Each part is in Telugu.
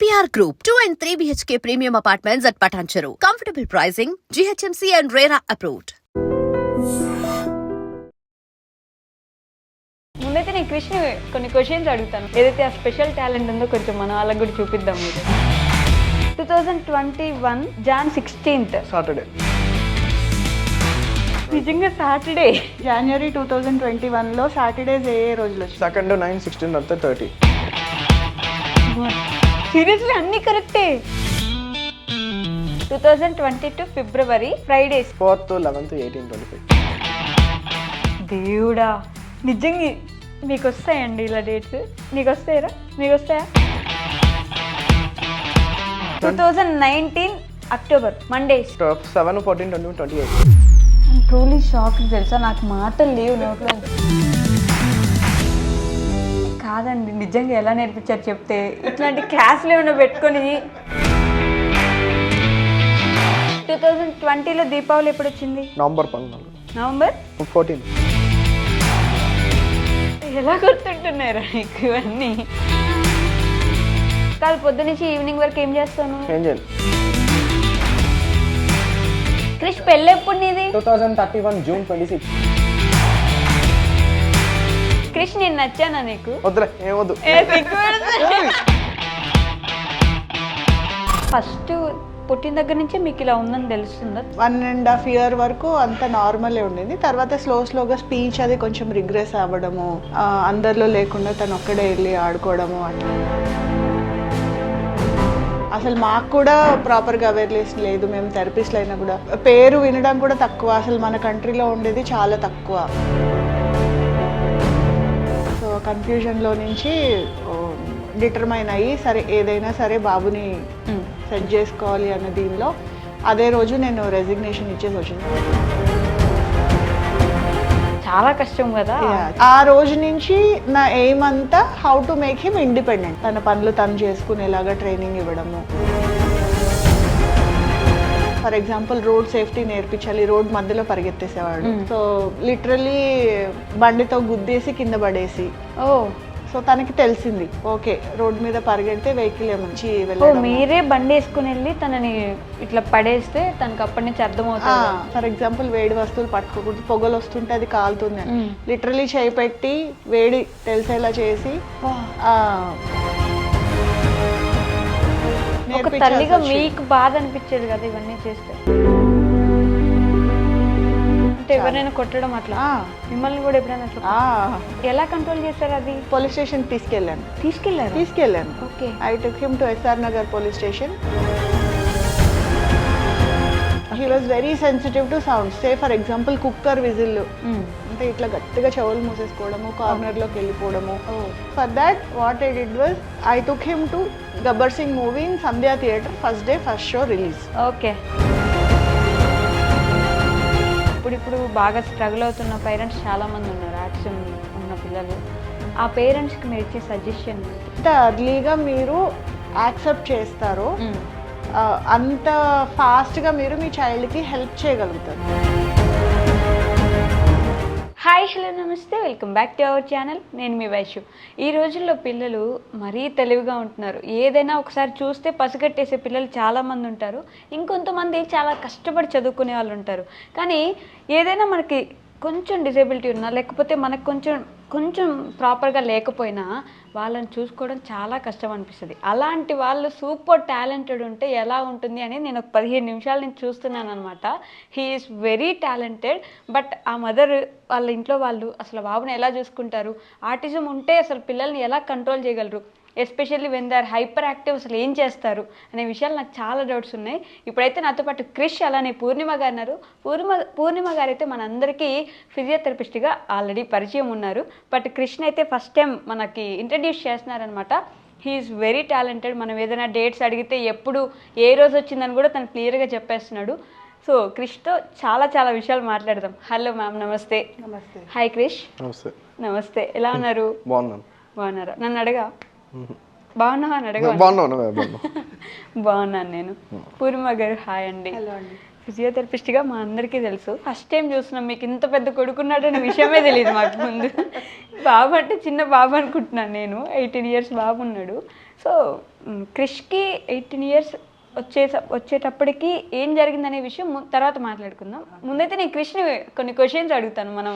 APR Group, 2 and 3 BHK premium apartments at Patancheru. Comfortable pricing, GHMC and RERA approved. ముందైతే నేను కృష్ణ కొన్ని క్వశ్చన్స్ అడుగుతాను. ఏదైతే ఆ స్పెషల్ టాలెంట్ ఉందో కొంచెం మన వాళ్ళకి కూడా చూపిద్దాం. మీరు 2021 Jan 16th సాటర్డే. నిజంగా సాటర్డే. జనవరి 2021లో సాటర్డేస్ ఏ రోజులు వచ్చాయి? 2nd 9 16 అంతే 30. సీరియస్లీ అన్ని కరెక్టే. 2022 ఫిబ్రవరి ఫ్రైడేస్. 4th 11th 18 25. దేవుడా, నిజంగా మీకు వస్తాయండి ఇలా డేట్స్? నీకు వస్తాయరా? మీకు వస్తాయా? 2019 అక్టోబర్ మండేస్. 7 14 20 28. ట్రూలీ షాక్ తెలుసా, నాకు మాటలు లేవు నోట్లో. కాదండి, నిజంగా ఎలా నేర్పించారు చెప్తే. ఇట్లాంటి క్లాసులు ఏమైనా పెట్టుకొని. 2020లో దీపావళి ఎప్పుడు వచ్చింది? నవంబర్ 14. నవంబర్ 14. ఎలా గుర్తుంటున్నారా నీకు ఇవన్నీ? కాదు, పొద్దు నుంచి ఈవినింగ్ వరకు ఏం చేస్తాను? ఏం చేయాలి? క్రిష్ పెళ్ళి ఎప్పుడు నీది? 2031 జూన్ 26. క్రిష్ నేను నచ్చానా నీకు? వద్దులే, ఏమొద్దు. ఫస్ట్ పుట్టిన దగ్గర నుంచే మీకు ఇలా ఉందని తెలుస్తుందా? 1.5 year వరకు అంత నార్మలే ఉండేది. తర్వాత స్లోగా స్పీచ్ అది కొంచెం రిగ్రెస్ అవ్వడము, అందరిలో లేకుండా తను ఒక్కడే వెళ్ళి ఆడుకోవడము అట్లా. అసలు మాకు కూడా ప్రాపర్గా అవేర్నెస్ లేదు. మేము థెరపిస్ట్లు అయినా కూడా పేరు వినడం కూడా తక్కువ. అసలు మన కంట్రీలో ఉండేది చాలా తక్కువ. సో కన్ఫ్యూజన్లో నుంచి డిటర్మైన్ అయ్యి సరే ఏదైనా సరే బాబుని సెట్ చేసుకోవాలి అన్న దీనిలో అదే రోజు నేను రెసిగ్నేషన్ ఇచ్చేసి వచ్చింది. చాలా కష్టం కదా. ఆ రోజు నుంచి నా ఎయిమ్ అంతా how to make him independent. తన పనులు తను చేసుకునేలాగా ట్రైనింగ్ ఇవ్వడము. ఫర్ ఎగ్జాంపుల్ రోడ్ సేఫ్టీ నేర్పించాలి. రోడ్ మధ్యలో పరిగెత్తేసేవాడు. సో లిటరలీ బండితో గుద్దేసి కింద పడేసి. సో తనకి తెలిసింది ఓకే రోడ్ మీద పరిగెడితే వెహికల్ మంచి వెళ్ళడం. మీరే బండి వేసుకుని వెళ్ళి తనని ఇట్లా పడేస్తే తనకు అప్పటి నుంచి అర్థమవుతుంది. ఫర్ ఎగ్జాంపుల్ వేడి వస్తువులు పట్టుకోకూడదు, పొగలు వస్తుంటే అది కాలుతుంది అని లిటరలీ చేయి పెట్టి వేడి తెలిసేలా చేసి ఒక తల్లిగా మీకు బాధ అనిపించేది కదా ఇవన్నీ చేస్తే? ఎవరైనా కొట్టడం అట్లా మిమ్మల్ని కూడా ఎప్పుడైనా ఎలా కంట్రోల్ చేశారు? అది పోలీస్ స్టేషన్ తీసుకెళ్ళాను. Okay. I took him to SR Nagar police station. He was very sensitive to sound. Say for example cooker whistle అంటే ఇట్లా గట్టిగా చెవులు మూసేసుకోవడము, కార్నర్లోకి వెళ్ళిపోవడము. For that what I did was I took him to Gabbar Singh movie in Sandhya theatre. First day first show release. Okay. ఇప్పుడు బాగా స్ట్రగుల్ అవుతున్న పేరెంట్స్ చాలామంది ఉన్నారు, యాక్షన్ ఉన్న పిల్లలు. ఆ పేరెంట్స్కి మీరు ఇచ్చే సజెషన్? ఎంత అర్లీగా మీరు యాక్సెప్ట్ చేస్తారో అంత ఫాస్ట్గా మీరు మీ చైల్డ్కి హెల్ప్ చేయగలుగుతారు. హాయ్, హలో, నమస్తే, welcome back to our channel. నేను మీ వైషు. ఈ రోజుల్లో పిల్లలు మరీ తెలివిగా ఉంటున్నారు. ఏదైనా ఒకసారి చూస్తే పసిగట్టేసే పిల్లలు చాలామంది ఉంటారు. ఇంకొంతమంది చాలా కష్టపడి చదువుకునే వాళ్ళు ఉంటారు. కానీ ఏదైనా మనకి కొంచెం డిజేబిలిటీ ఉన్నా లేకపోతే మనకు కొంచెం ప్రాపర్గా లేకపోయినా వాళ్ళని చూసుకోవడం చాలా కష్టం అనిపిస్తుంది. అలాంటి వాళ్ళు సూపర్ టాలెంటెడ్ ఉంటే ఎలా ఉంటుంది అని నేను ఒక 15 నిమిషాల నుంచి చూస్తున్నాను అనమాట. He is very talented. But ఆ మదర్ వాళ్ళ ఇంట్లో వాళ్ళు అసలు బాబుని ఎలా చూసుకుంటారు, ఆటిజం ఉంటే అసలు పిల్లల్ని ఎలా కంట్రోల్ చేయగలరు, especially when they are hyperactive అసలు ఏం చేస్తారు అనే విషయాలు నాకు చాలా డౌట్స్ ఉన్నాయి. ఇప్పుడైతే నాతో పాటు క్రిష్ అలానే పూర్ణిమ గారు ఉన్నారు. పూర్ణిమ గారు అయితే మనందరికీ ఫిజియోథెరపిస్ట్గా ఆల్రెడీ పరిచయం ఉన్నారు. బట్ క్రిష్ని అయితే ఫస్ట్ టైం మనకి ఇంట్రడ్యూస్ చేస్తున్నారనమాట. He is very talented. మనం ఏదైనా డేట్స్ అడిగితే ఎప్పుడు ఏ రోజు వచ్చిందని కూడా తను క్లియర్గా చెప్పేస్తున్నాడు. సో క్రిష్తో చాలా విషయాలు మాట్లాడదాం. హలో మ్యామ్, నమస్తే. నమస్తే. హాయ్ క్రిష్. నమస్తే. ఎలా ఉన్నారు? బాగున్నారా? నన్ను అడగా బాగున్నావా అని అడగా? బాగున్నాను నేను. పూర్ణిమ గారు హాయ్ అండి. ఫిజియోథెరపిస్ట్గా మా అందరికీ తెలుసు. ఫస్ట్ టైం చూస్తున్నాం, మీకు ఇంత పెద్ద కొడుకున్నాడనే విషయమే తెలియదు మాకు ముందు. బాబు అంటే చిన్న బాబు అనుకుంటున్నాను నేను. 18 years బాబు ఉన్నాడు. సో క్రిష్కి 18 ఇయర్స్ వచ్చేటప్పటికి ఏం జరిగిందనే విషయం తర్వాత మాట్లాడుకుందాం. ముందైతే నేను క్రిష్ని కొన్ని క్వశ్చన్స్ అడుగుతాను. మనం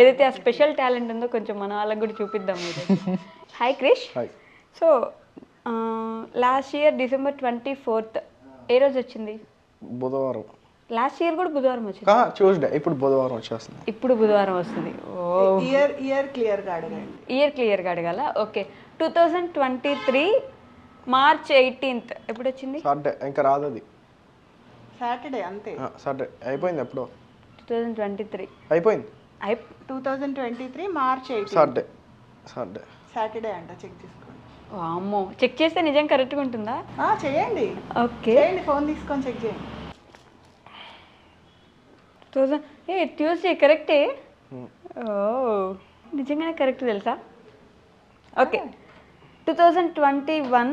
ఏదైతే ఆ స్పెషల్ టాలెంట్ ఉందో కొంచెం మన వాళ్ళకి కూడా చూపిద్దాం. Hi Krish. So last year December 24th ఏ రోజు వచ్చింది? బుధవారం. లాస్ట్ ఇయర్ కూడా బుధవారం వచ్చింది. ట్యూస్డే. ఇప్పుడు బుధవారం వచ్చేస్తుంది. ఇప్పుడు బుధవారం వస్తుంది. ఇయర్ క్లియర్గా అడగండి. ఇయర్ క్లియర్గా అడగాల. ఓకే. 2023 March 18th ఎప్పుడు వచ్చింది? సాటర్డే. ఇంకా రాదు అది. సాటర్డే అంతే. సాటర్డే అయిపోయింది. ఎప్పుడో 2023 అయిపోయింది. 2023 March 18. సాటర్డే సాటర్డే అంట. చెక్ చేసుకోండి. అమ్మో, చెక్ చేస్తే నిజం కరెక్ట్గా ఉంటుందా? చేయండి. ఓకే, చేయండి, ఫోన్ తీసుకొని చెక్ చేయండి. ట్యూస్డే కరెక్టే. ఓ, నిజంగానే కరెక్ట్ తెలుసా? ఓకే. 2021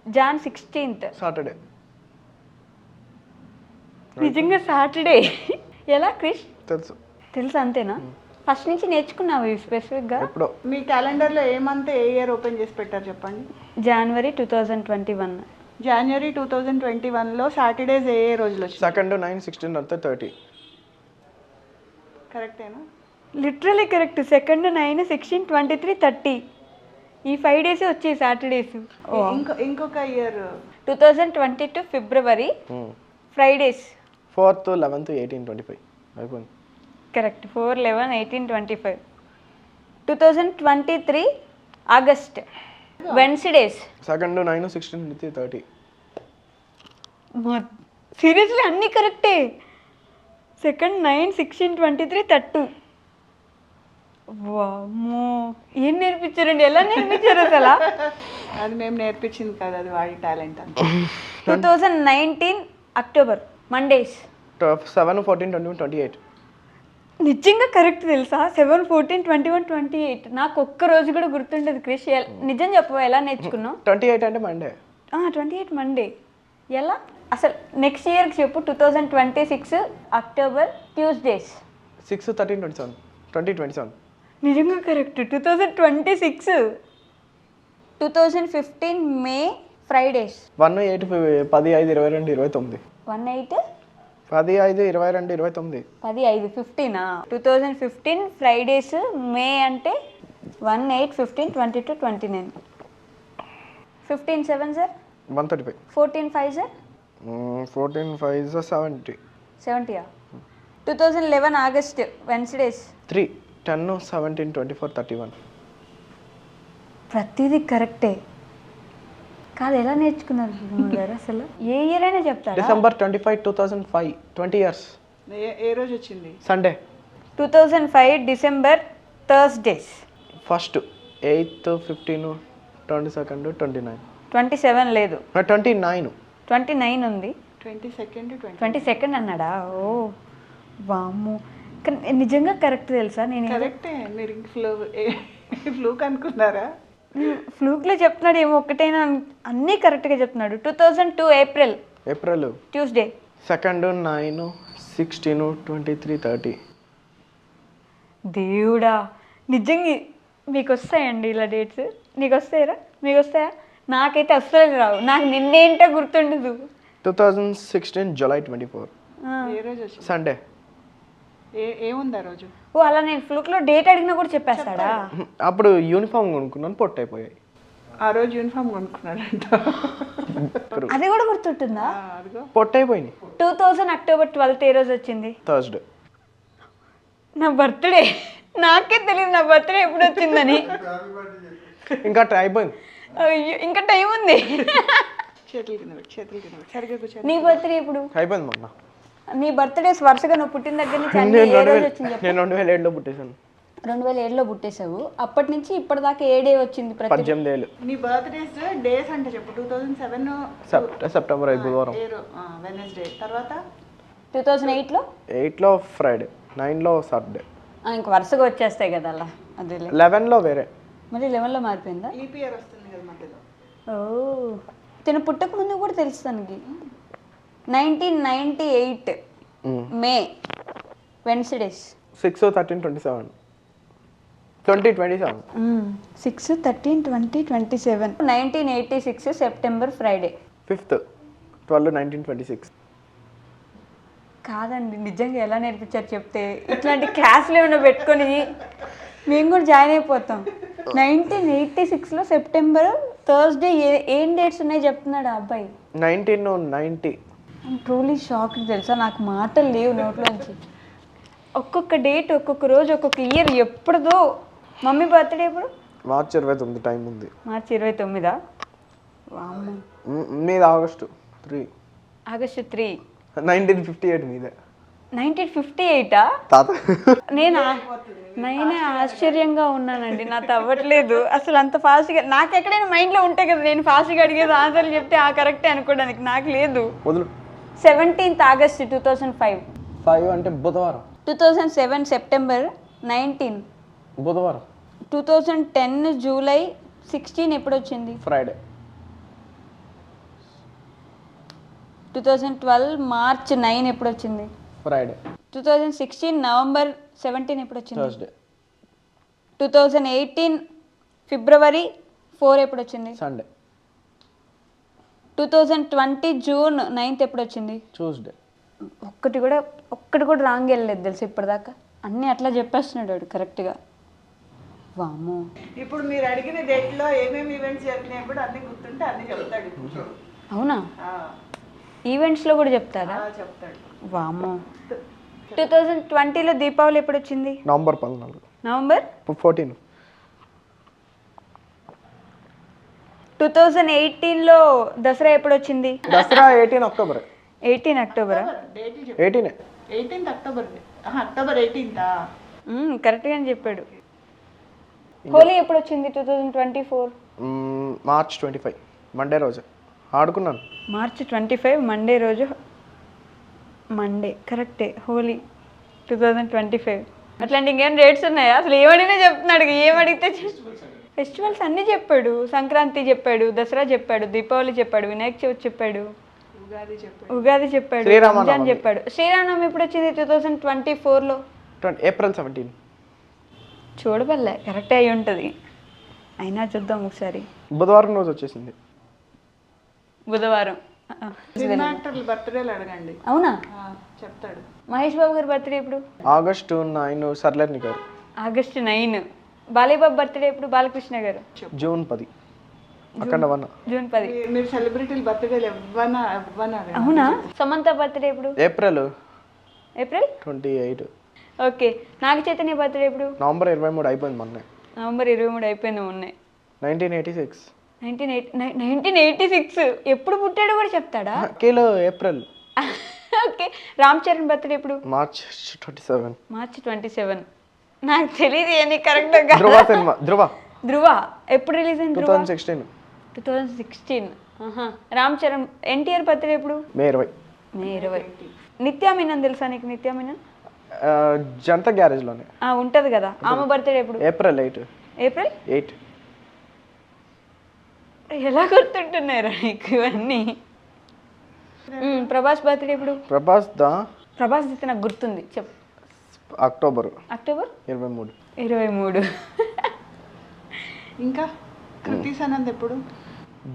Jan 16th Saturday. నిజంగా సాటర్డే. ఎలా క్రిష్? తెలుసు అంతేనా? ఫస్ట్ నుంచి నేర్చుకున్నావు స్పెసిఫిక్గా? ఎప్పుడో. మీ క్యాలెండర్లో ఏ మంత్ ఏ ఇయర్ ఓపెన్ చేసి పెట్టారు చెప్పండి. January 2021. January 2021లో సాటర్డేస్ ఏ రోజులు వచ్చాయి? 2, 9, 16 అంతా 30. కరెక్టేనా? Literally correct. 2, 9, 16, 23, 30 ఈ 5 డేస్ వచ్చాయి సాటర్డేస్. ఇంకొక year 2022 February Fridays. 4th, 11th, 18, 25 అయిపోయింది. కరెక్ట్. 4, 11, 18, 25. 2023 August Wednesdays. 2, 9, 16, 30. సీరియస్లీ అన్నీ కరెక్టే. 2, 9, 16, 23, 30. వామ్మో, ఏం నేర్పించారండి? ఎలా నేర్పించారు అసలు? అది మేము నేర్పించింది కదా, అది వాడి టాలెంట్. 2019 October Mondays. 7, 14, 21, 28. నిజంగా కరెక్ట్ తెలుసా? 7, 14, 21, 28 నాకు ఒక్క రోజు కూడా గుర్తుండదు క్రిష్. నిజం చెప్పవా, ఎలా నేర్చుకున్నావు? 28 అంటే మండే. 28 మండే. ఎలా అసలు? నెక్స్ట్ ఇయర్కి చెప్పు. 2026 October ట్యూస్డేస్. 6, 13, 27, 2027. నిజంగా కరెక్ట్. 2026 2015 May Fridays. 1, 8, 10, 5, 22, 29. 1, 8, 10, 5, 22, 29. 10, 5, 15. 2015 ఫ్రైడేస్. మే అంటే 1, 8, 15, 22, 29. 15 7 సార్ 135. 14 5 సార్ 14, 5, 70. 70. 2011 August Wednesdays. 3, 10, 17, 24, 31. ప్రతిదీ కరెక్టే. కాదు, ఎలా నేర్చుకున్నారు గారు అసలు? ఏ ఇయర్ అయినా చెప్తారా? December 25, 2005. 20 years. ఏ రోజు వచ్చింది? Sunday. 2005 December Thursdays. 1st, 8th, 15, 22, 29. 27 లేదు, 29. 29 ఉంది. 22nd అన్నాడా? ఓ వాము, నిజంగా కరెక్ట్ తెలుసా? నేను కరెక్టే. మీరు ఫ్లూక్ అనుకున్నారా? ఫ్లూక్లో చెప్తున్నాడు ఏమో, ఒకటైనా అన్నీ కరెక్ట్గా చెప్తున్నాడు. 2002 ఏప్రిల్ ట్యూస్డే. 2, 9, 16, 23, 30. దేవుడా, నిజంగా మీకు వస్తాయండి ఇలా డేట్స్? నీకు వస్తాయరా? మీకు వస్తాయా? నాకైతే అస్సలు రావు. నాకు నిన్నేంటో గుర్తుండదు. 2016 July 24. ఏ రోజు వచ్చింది? సండే. ఏముంది ఆ రోజు? ఓ, అలా నేను ఫ్లూక్లో డేట్ అడిగినా కూడా చెప్పేస్తాడా? అప్పుడు యూనిఫామ్ కొనుక్కున్నాను, పొట్టయిపోయాయి. ఆ రోజు యూనిఫామ్ కొనుక్కున్నాడంట. అది కూడా గుర్తుంటుందా? పొట్టయిపోయింది. 2000 October 12th ఏ రోజు వచ్చింది? థర్స్డే. నా బర్త్డే. నాకే తెలియదు నా బర్త్డే ఎప్పుడు వచ్చిందని. ఇంకా అయిపోయింది. అయ్యో, ఇంకా టైం ఉంది. చేతులు కింద సరిగ్గా కూర్చో. నీ బర్త్డే ఎప్పుడు అయిపోయింది మొన్న. నీ బర్త్డేస్ వరుసగా నువ్వు పుట్టిన దగ్గర నుంచి అన్ని ఏ రోజు వచ్చింది చెప్పు? నేను 2007లో పుట్టేశాను. 2007లో పుట్టేశావు. అప్పటి నుంచి ఇప్పటిదాకా ఏ డే వచ్చింది? 18 ఏళ్ళు. నీ బర్త్డేస్ డేస్ అంటే చెప్పు. 2007 సెప్టెంబర్ 5 బుధవారం. వెనస్డే. తర్వాత 2008లో 8లో ఫ్రైడే, 9లో సాటర్డే. ఇంక వరుసగా వచ్చేస్తాయి కదా అలా. అదే 11లో వేరే. మళ్ళీ 11లో మారిపోయిందా? ఈపీఆర్ వస్తుంది కదా మధ్యలో. ఓ, తిన పుట్టక ముందు కూడా తెలుసు తనకి. 1998 మే వెన్స్డేస్. 6, 13, 27. 2027. 6, 13, 20, 27. 1986 September Friday. 5th 12 1926. కాదండి, నిజంగా ఎలా నేర్పించారు చెప్తే. ఇట్లాంటి క్లాసులు ఏమైనా పెట్టుకొని మేము కూడా జాయిన్ అయిపోతాం. 1986లో సెప్టెంబర్ థర్స్డే. ఏం డేట్స్ ఉన్నాయి చెప్తున్నాడు ఆ అబ్బాయి. 1990. ట్రూలీ షాక్ తెలుసా, నాకు మాటలు లేవు నోట్లోంచి. ఒక్కొక్క డేట్, ఒక్కొక్క రోజు, ఒక్కొక్క ఇయర్ ఎప్పుడుదో. మమ్మీ బర్త్డే ఎప్పుడు? మార్చి 29 టైం ఉంది. మార్చి 29. వామ్మో. మీది ఆగస్టు 3. ఆగస్టు 3. 1958 మీదే. 1958 తాత. నేనే ఆశ్చర్యంగా ఉన్నానండి, నాతో అవ్వట్లేదు అసలు అంత ఫాస్ట్గా. నాకు ఎక్కడైనా మైండ్లో ఉంటాయి కదా, నేను ఫాస్ట్గా అడిగేది ఆన్సర్లు చెప్తే ఆ కరెక్టే అనుకోవడానికి. నాకు లేదు. వదులు. 17th August 2005. 5 అంటే బుధవారం. 2007 సెప్టెంబర్ 19. బుధవారం. 2010 జూలై 16 ఎప్పుడు వచ్చింది? ఫ్రైడే. 2012 మార్చ్ 9 ఎప్పుడు వచ్చింది? ఫ్రైడే. 2016 నవంబర్ 17 ఎప్పుడు వచ్చింది? థర్స్డే. 2018 ఫిబ్రవరి 4 ఎప్పుడు వచ్చింది? సండే. 2020 జూన్ 9 ఎప్పుడు వచ్చింది? ట్యూస్డే. ఒక్కటి కూడా రాంగ్ వెళ్ళలేదు తెలుసు ఇప్పటిదాకా. అన్నీ అట్లా చెప్పేస్తున్నాడు వాడు కరెక్ట్గా. వామ్మో. ఇప్పుడు మీరు అడిగిన డేట్లో ఏమేమి ఈవెంట్స్ జరిగినాయి కూడా అన్ని గుర్తుంటే అన్ని చెప్తాడు. అవునా? ఈవెంట్స్లో కూడా చెప్తారా? చెప్తాడు. వామ్మో. 2020లో దీపావళి ఎప్పుడు వచ్చింది? నవంబర్ 14. నవంబర్ 14. 2018లో దసరా ఎప్పుడు వచ్చింది? Dasara 18 October. 18 అక్టోబరా? 18th October. October 18th. కరెక్ట్గానే చెప్పాడు. హోలీ ఎప్పుడు వచ్చింది? 2024. మార్చ్ 25 మండే రోజు ఆడుకున్నాను. మార్చ్ 25 మండే రోజు. మండే కరెక్టే. హోలీ 2025. అట్లాంటి ఇంకేం డేట్స్ ఉన్నాయా? అసలు ఏమడిగినా చెప్తున్నాడు. ఏమడిగితే ఫెస్టివల్స్ అన్నీ చెప్పాడు. సంక్రాంతి చెప్పాడు, దసరా చెప్పాడు, దీపావళి చెప్పాడు, వినాయక చవితి చెప్పాడు, ఉగాది చెప్పాడు, రంజాన్ చెప్పాడు. శ్రీరామనవమి ఎప్పుడు వచ్చింది? 2024లో. ఏప్రిల్ 17. చూడబల్లే కరెక్టే అయి ఉంటుంది. అయినా చూద్దాం ఒకసారి. బుధవారం రోజు వచ్చేసింది. బుధవారం. సినిమా యాక్టర్ల బర్త్డేలు అడగండి. అవునా? చెప్తాడు. మహేష్ బాబు గారి బర్త్డే ఎప్పుడు? ఆగస్టు 9 సర్లేని గారు. ఆగస్టు 9. బాలయ్య బాబు బర్త్డే ఎప్పుడు? బాలకృష్ణ గారు. జూన్ 10. అక్కడ 1. జూన్ 10. మీరు సెలబ్రిటీల బర్త్డేలు ఇవ్వనా? అవునా? సమంత బర్త్డే ఎప్పుడు? April 28. 28. Okay. Naga Chaitanya birthday ఎప్పుడు? నవంబర్ 23 అయిపోయింది మొన్నే. నవంబర్ 23 అయిపోయింది మొన్నే. 1986. 1986 ఎప్పుడు పుట్టాడో కూడా చెప్తాడా? Khelo April. Okay. Ram Charan birthday ఎప్పుడు? మార్చ్ 27. మార్చ్ 27. నాకు తెలియదు ఏంటి కరెక్ట్గా. ధృవ ఎప్పుడు రిలీజ్ అయింది? 2016. 2016. రామ్ చరణ్. ఎన్టీఆర్ బర్త్డే ఎప్పుడు? మే 20. మే 20. నిత్యా మీనన్ తెలుసా నీకు? నిత్యా మీనన్ జనతా గ్యారేజ్ లోనే ఉంటది కదా. ఆమె బర్త్డే ఎప్పుడు? ఏప్రిల్ 8. ఏప్రిల్ 8. ఎలా గుర్తుంటున్నారా నీకు ఇవన్నీ? ప్రభాస్ బర్త్డే ఎప్పుడు? ప్రభాస్ అయితే నాకు గుర్తుంది, చెప్పు. అక్టోబర్ 23. ఇంకా కృతి సనంద్ ఎప్పుడు?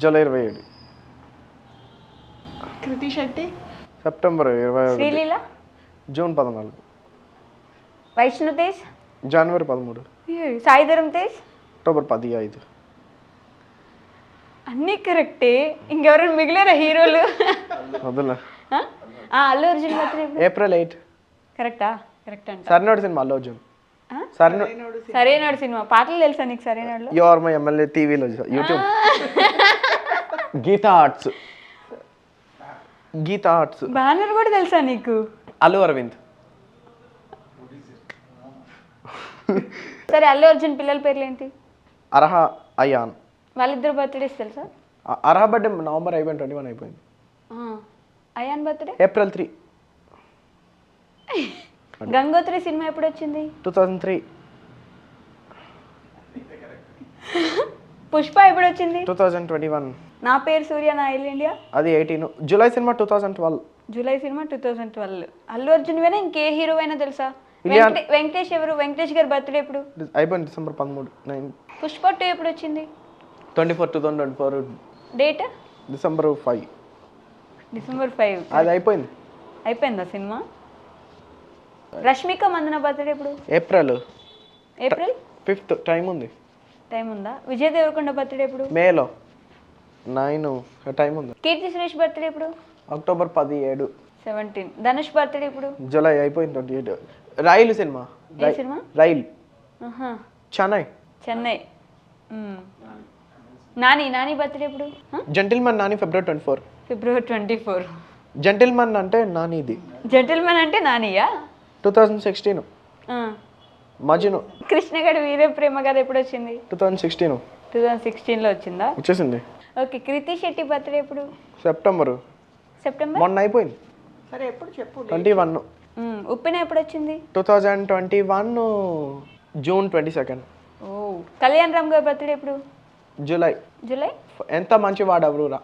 జూలై 27. కృతి శెట్టి సెప్టెంబర్ 21. శ్రీలీల జూన్ 14. వైష్ణు తేజ్ జనవరి 13. సాయిధరం తేజ్ అక్టోబర్ 15. అన్నీ కరెక్టే. ఇంకెవరైనా మిగిలిన హీరోలు? వద్దులే. Allu Arjun birthday April 8. కరెక్టా? కరెక్ట్ అంట. సరైనోడు సినిమా అల్లు అర్జున్. సరైనోడు సినిమా. పాటలు తెలుసా నీకు సరైనోడులో? యు ఆర్ మై ఎమ్మెల్యే టీవీలో యూట్యూబ్. గీతా ఆర్ట్స్. బ్యానర్ కూడా తెలుసా నీకు? అల్లు అరవింద్. సరే, అల్లు అర్జున్ పిల్లల పేర్లు ఏంటి? అర్హ, అయాన్. వాళ్ళిద్దరు బర్త్డేస్ తెలుసా? అర్హ బర్త్డే నవంబర్ 21 అయిపోయింది. Ayaan birthday April 3. Gangotri cinema ఎప్పుడు వచ్చింది? 2003. పుష్ప ఎప్పుడు వచ్చింది? 2021. నా పేరు సూర్య నా ఇల్లు ఇండియా అది 18. July cinema 2012. July cinema 2012. Allu Arjun వేనా ఇంకే హీరో అయినా తెలుసా? వెంకటేష్ ఎవరు? వెంకటేష్ గారి బర్త్డే ఎప్పుడు? అయిపోయింది December 13 9 పుష్ప 2 ఎప్పుడు వచ్చింది? 2024 డేట్ December 5 December 5. అది అయిపోయింది. అయిపోయిందా సినిమా? రష్మిక మందన బర్త్డే ఎప్పుడు? ఏప్రిల్ 5th టైం ఉంది. టైం ఉందా? విజయ్ దేవరకొండ బర్త్డే ఎప్పుడు? మేలో 9 టైం ఉంది. కీర్తి సురేష్ బర్త్డే ఎప్పుడు? అక్టోబర్ 17 17. ధనుష్ బర్త్డే ఎప్పుడు? జూలై అయిపోయింది 28. రైలు సినిమా. ఏ సినిమా? రైల్ ఆహా, చెన్నై. నాని బర్త్డే ఎప్పుడు? Gentleman Nani February 24. ఫిబ్రవరి 24. జెంటిల్మన్ అంటే నానిది జెంటిల్మెన్ అంటే నానియా? 2016. మజ్ను కృష్ణగడ వీర ప్రేమ కథ ఎప్పుడు వచ్చింది? 2016 2016లో వచ్చిందా? వచ్చేసింది. ఓకే. కృతి శెట్టి బర్త్డే ఎప్పుడు? సెప్టెంబర్ మొన్న అయిపోయింది. సరే ఎప్పుడు చెప్పు. 21. ఉప్పెన ఎప్పుడు వచ్చింది? 2021 June 22. ఓ. కళ్యాణ్ రామ్ గారి బర్త్డే ఎప్పుడు? జూలై. ఎంత మంచి వాడవరురా.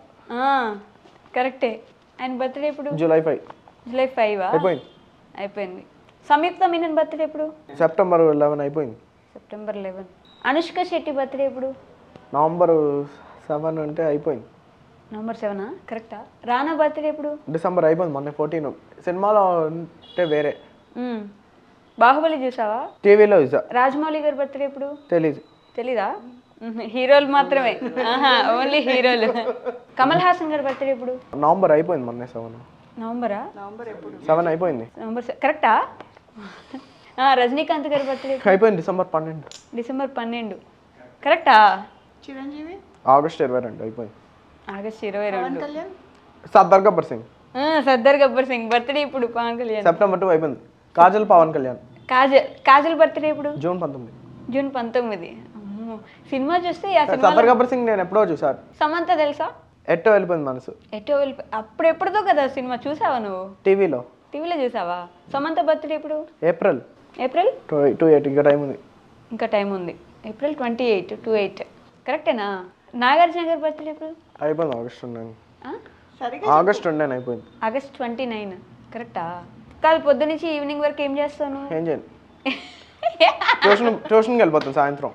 కరెక్టే. ఆయన బర్త్డే ఎప్పుడు? జూలై 5. జూలై 5 అయిపోయింది. సంయుక్త మీనన్ బర్త్డే ఎప్పుడు? September 11 అయిపోయింది. సెప్టెంబర్ 11. అనుష్క శెట్టి బర్త్డే ఎప్పుడు? November 7 అంటే అయిపోయింది. నవంబర్ 7 కరెక్టా? రానా బర్త్డే ఎప్పుడు? December అయిపోయింది మొన్న 14. సినిమాలో అంటే వేరే. బాహుబలి చూసావా? టీవీలో చూసా. రాజమౌళి గారి బర్త్డే ఎప్పుడు? తెలీదా? హీరోలు మాత్రమే. ఓన్లీ హీరోలు. కమల్ హాసన్ గారి బర్త్డే ఎప్పుడు? నవంబర్ అయిపోయింది మొన్న 7. నవంబర్ 7 అయిపోయింది. కరెక్టా? రజనీకాంత్ గారి బర్త్డే అయిపోయింది December 12. డిసెంబర్ 12 కరెక్టా? చిరంజీవి August 22 అయిపోయింది. ఆగస్ట్ 22. కళ్యాణ్ సర్దార్ గబ్బర్ సింగ్. సర్దార్ గబ్బర్ సింగ్ బర్త్డే ఇప్పుడు పవన్ కళ్యాణ్. September 2 అయిపోయింది. కాజల్ పవన్ కళ్యాణ్. కాజల్ బర్త్డే ఇప్పుడు? జూన్ 19. జూన్ 19. అమ్మో, సినిమా చూస్తే సర్దార్ గబ్బర్ సింగ్ నేను ఎప్పుడో చూసాను. సమంత తెలుసా? ఎట్టో వెళ్ళిపోయింది మనసు. అప్పుడు ఎప్పుడుదో కదా సినిమా చూసావా నువ్వు? టీవీలో చూసావా? సమంత బర్త్డే ఇప్పుడు? ఏప్రిల్ 28. ఇంకా టైం ఉంది. ఏప్రిల్ 28 కరెక్టేనా? నాగార్జున గారి బర్త్డే ఎప్పుడు? అయిపోయింది ఆగస్ట్ 29 అయిపోయింది. ఆగస్ట్ 29 కరెక్టా? కాదు, పొద్దు నుంచి ఈవినింగ్ వరకు ఏం చేస్తాను? ఏం చేయండి, ట్యూషన్కి వెళ్ళిపోతాను సాయంత్రం.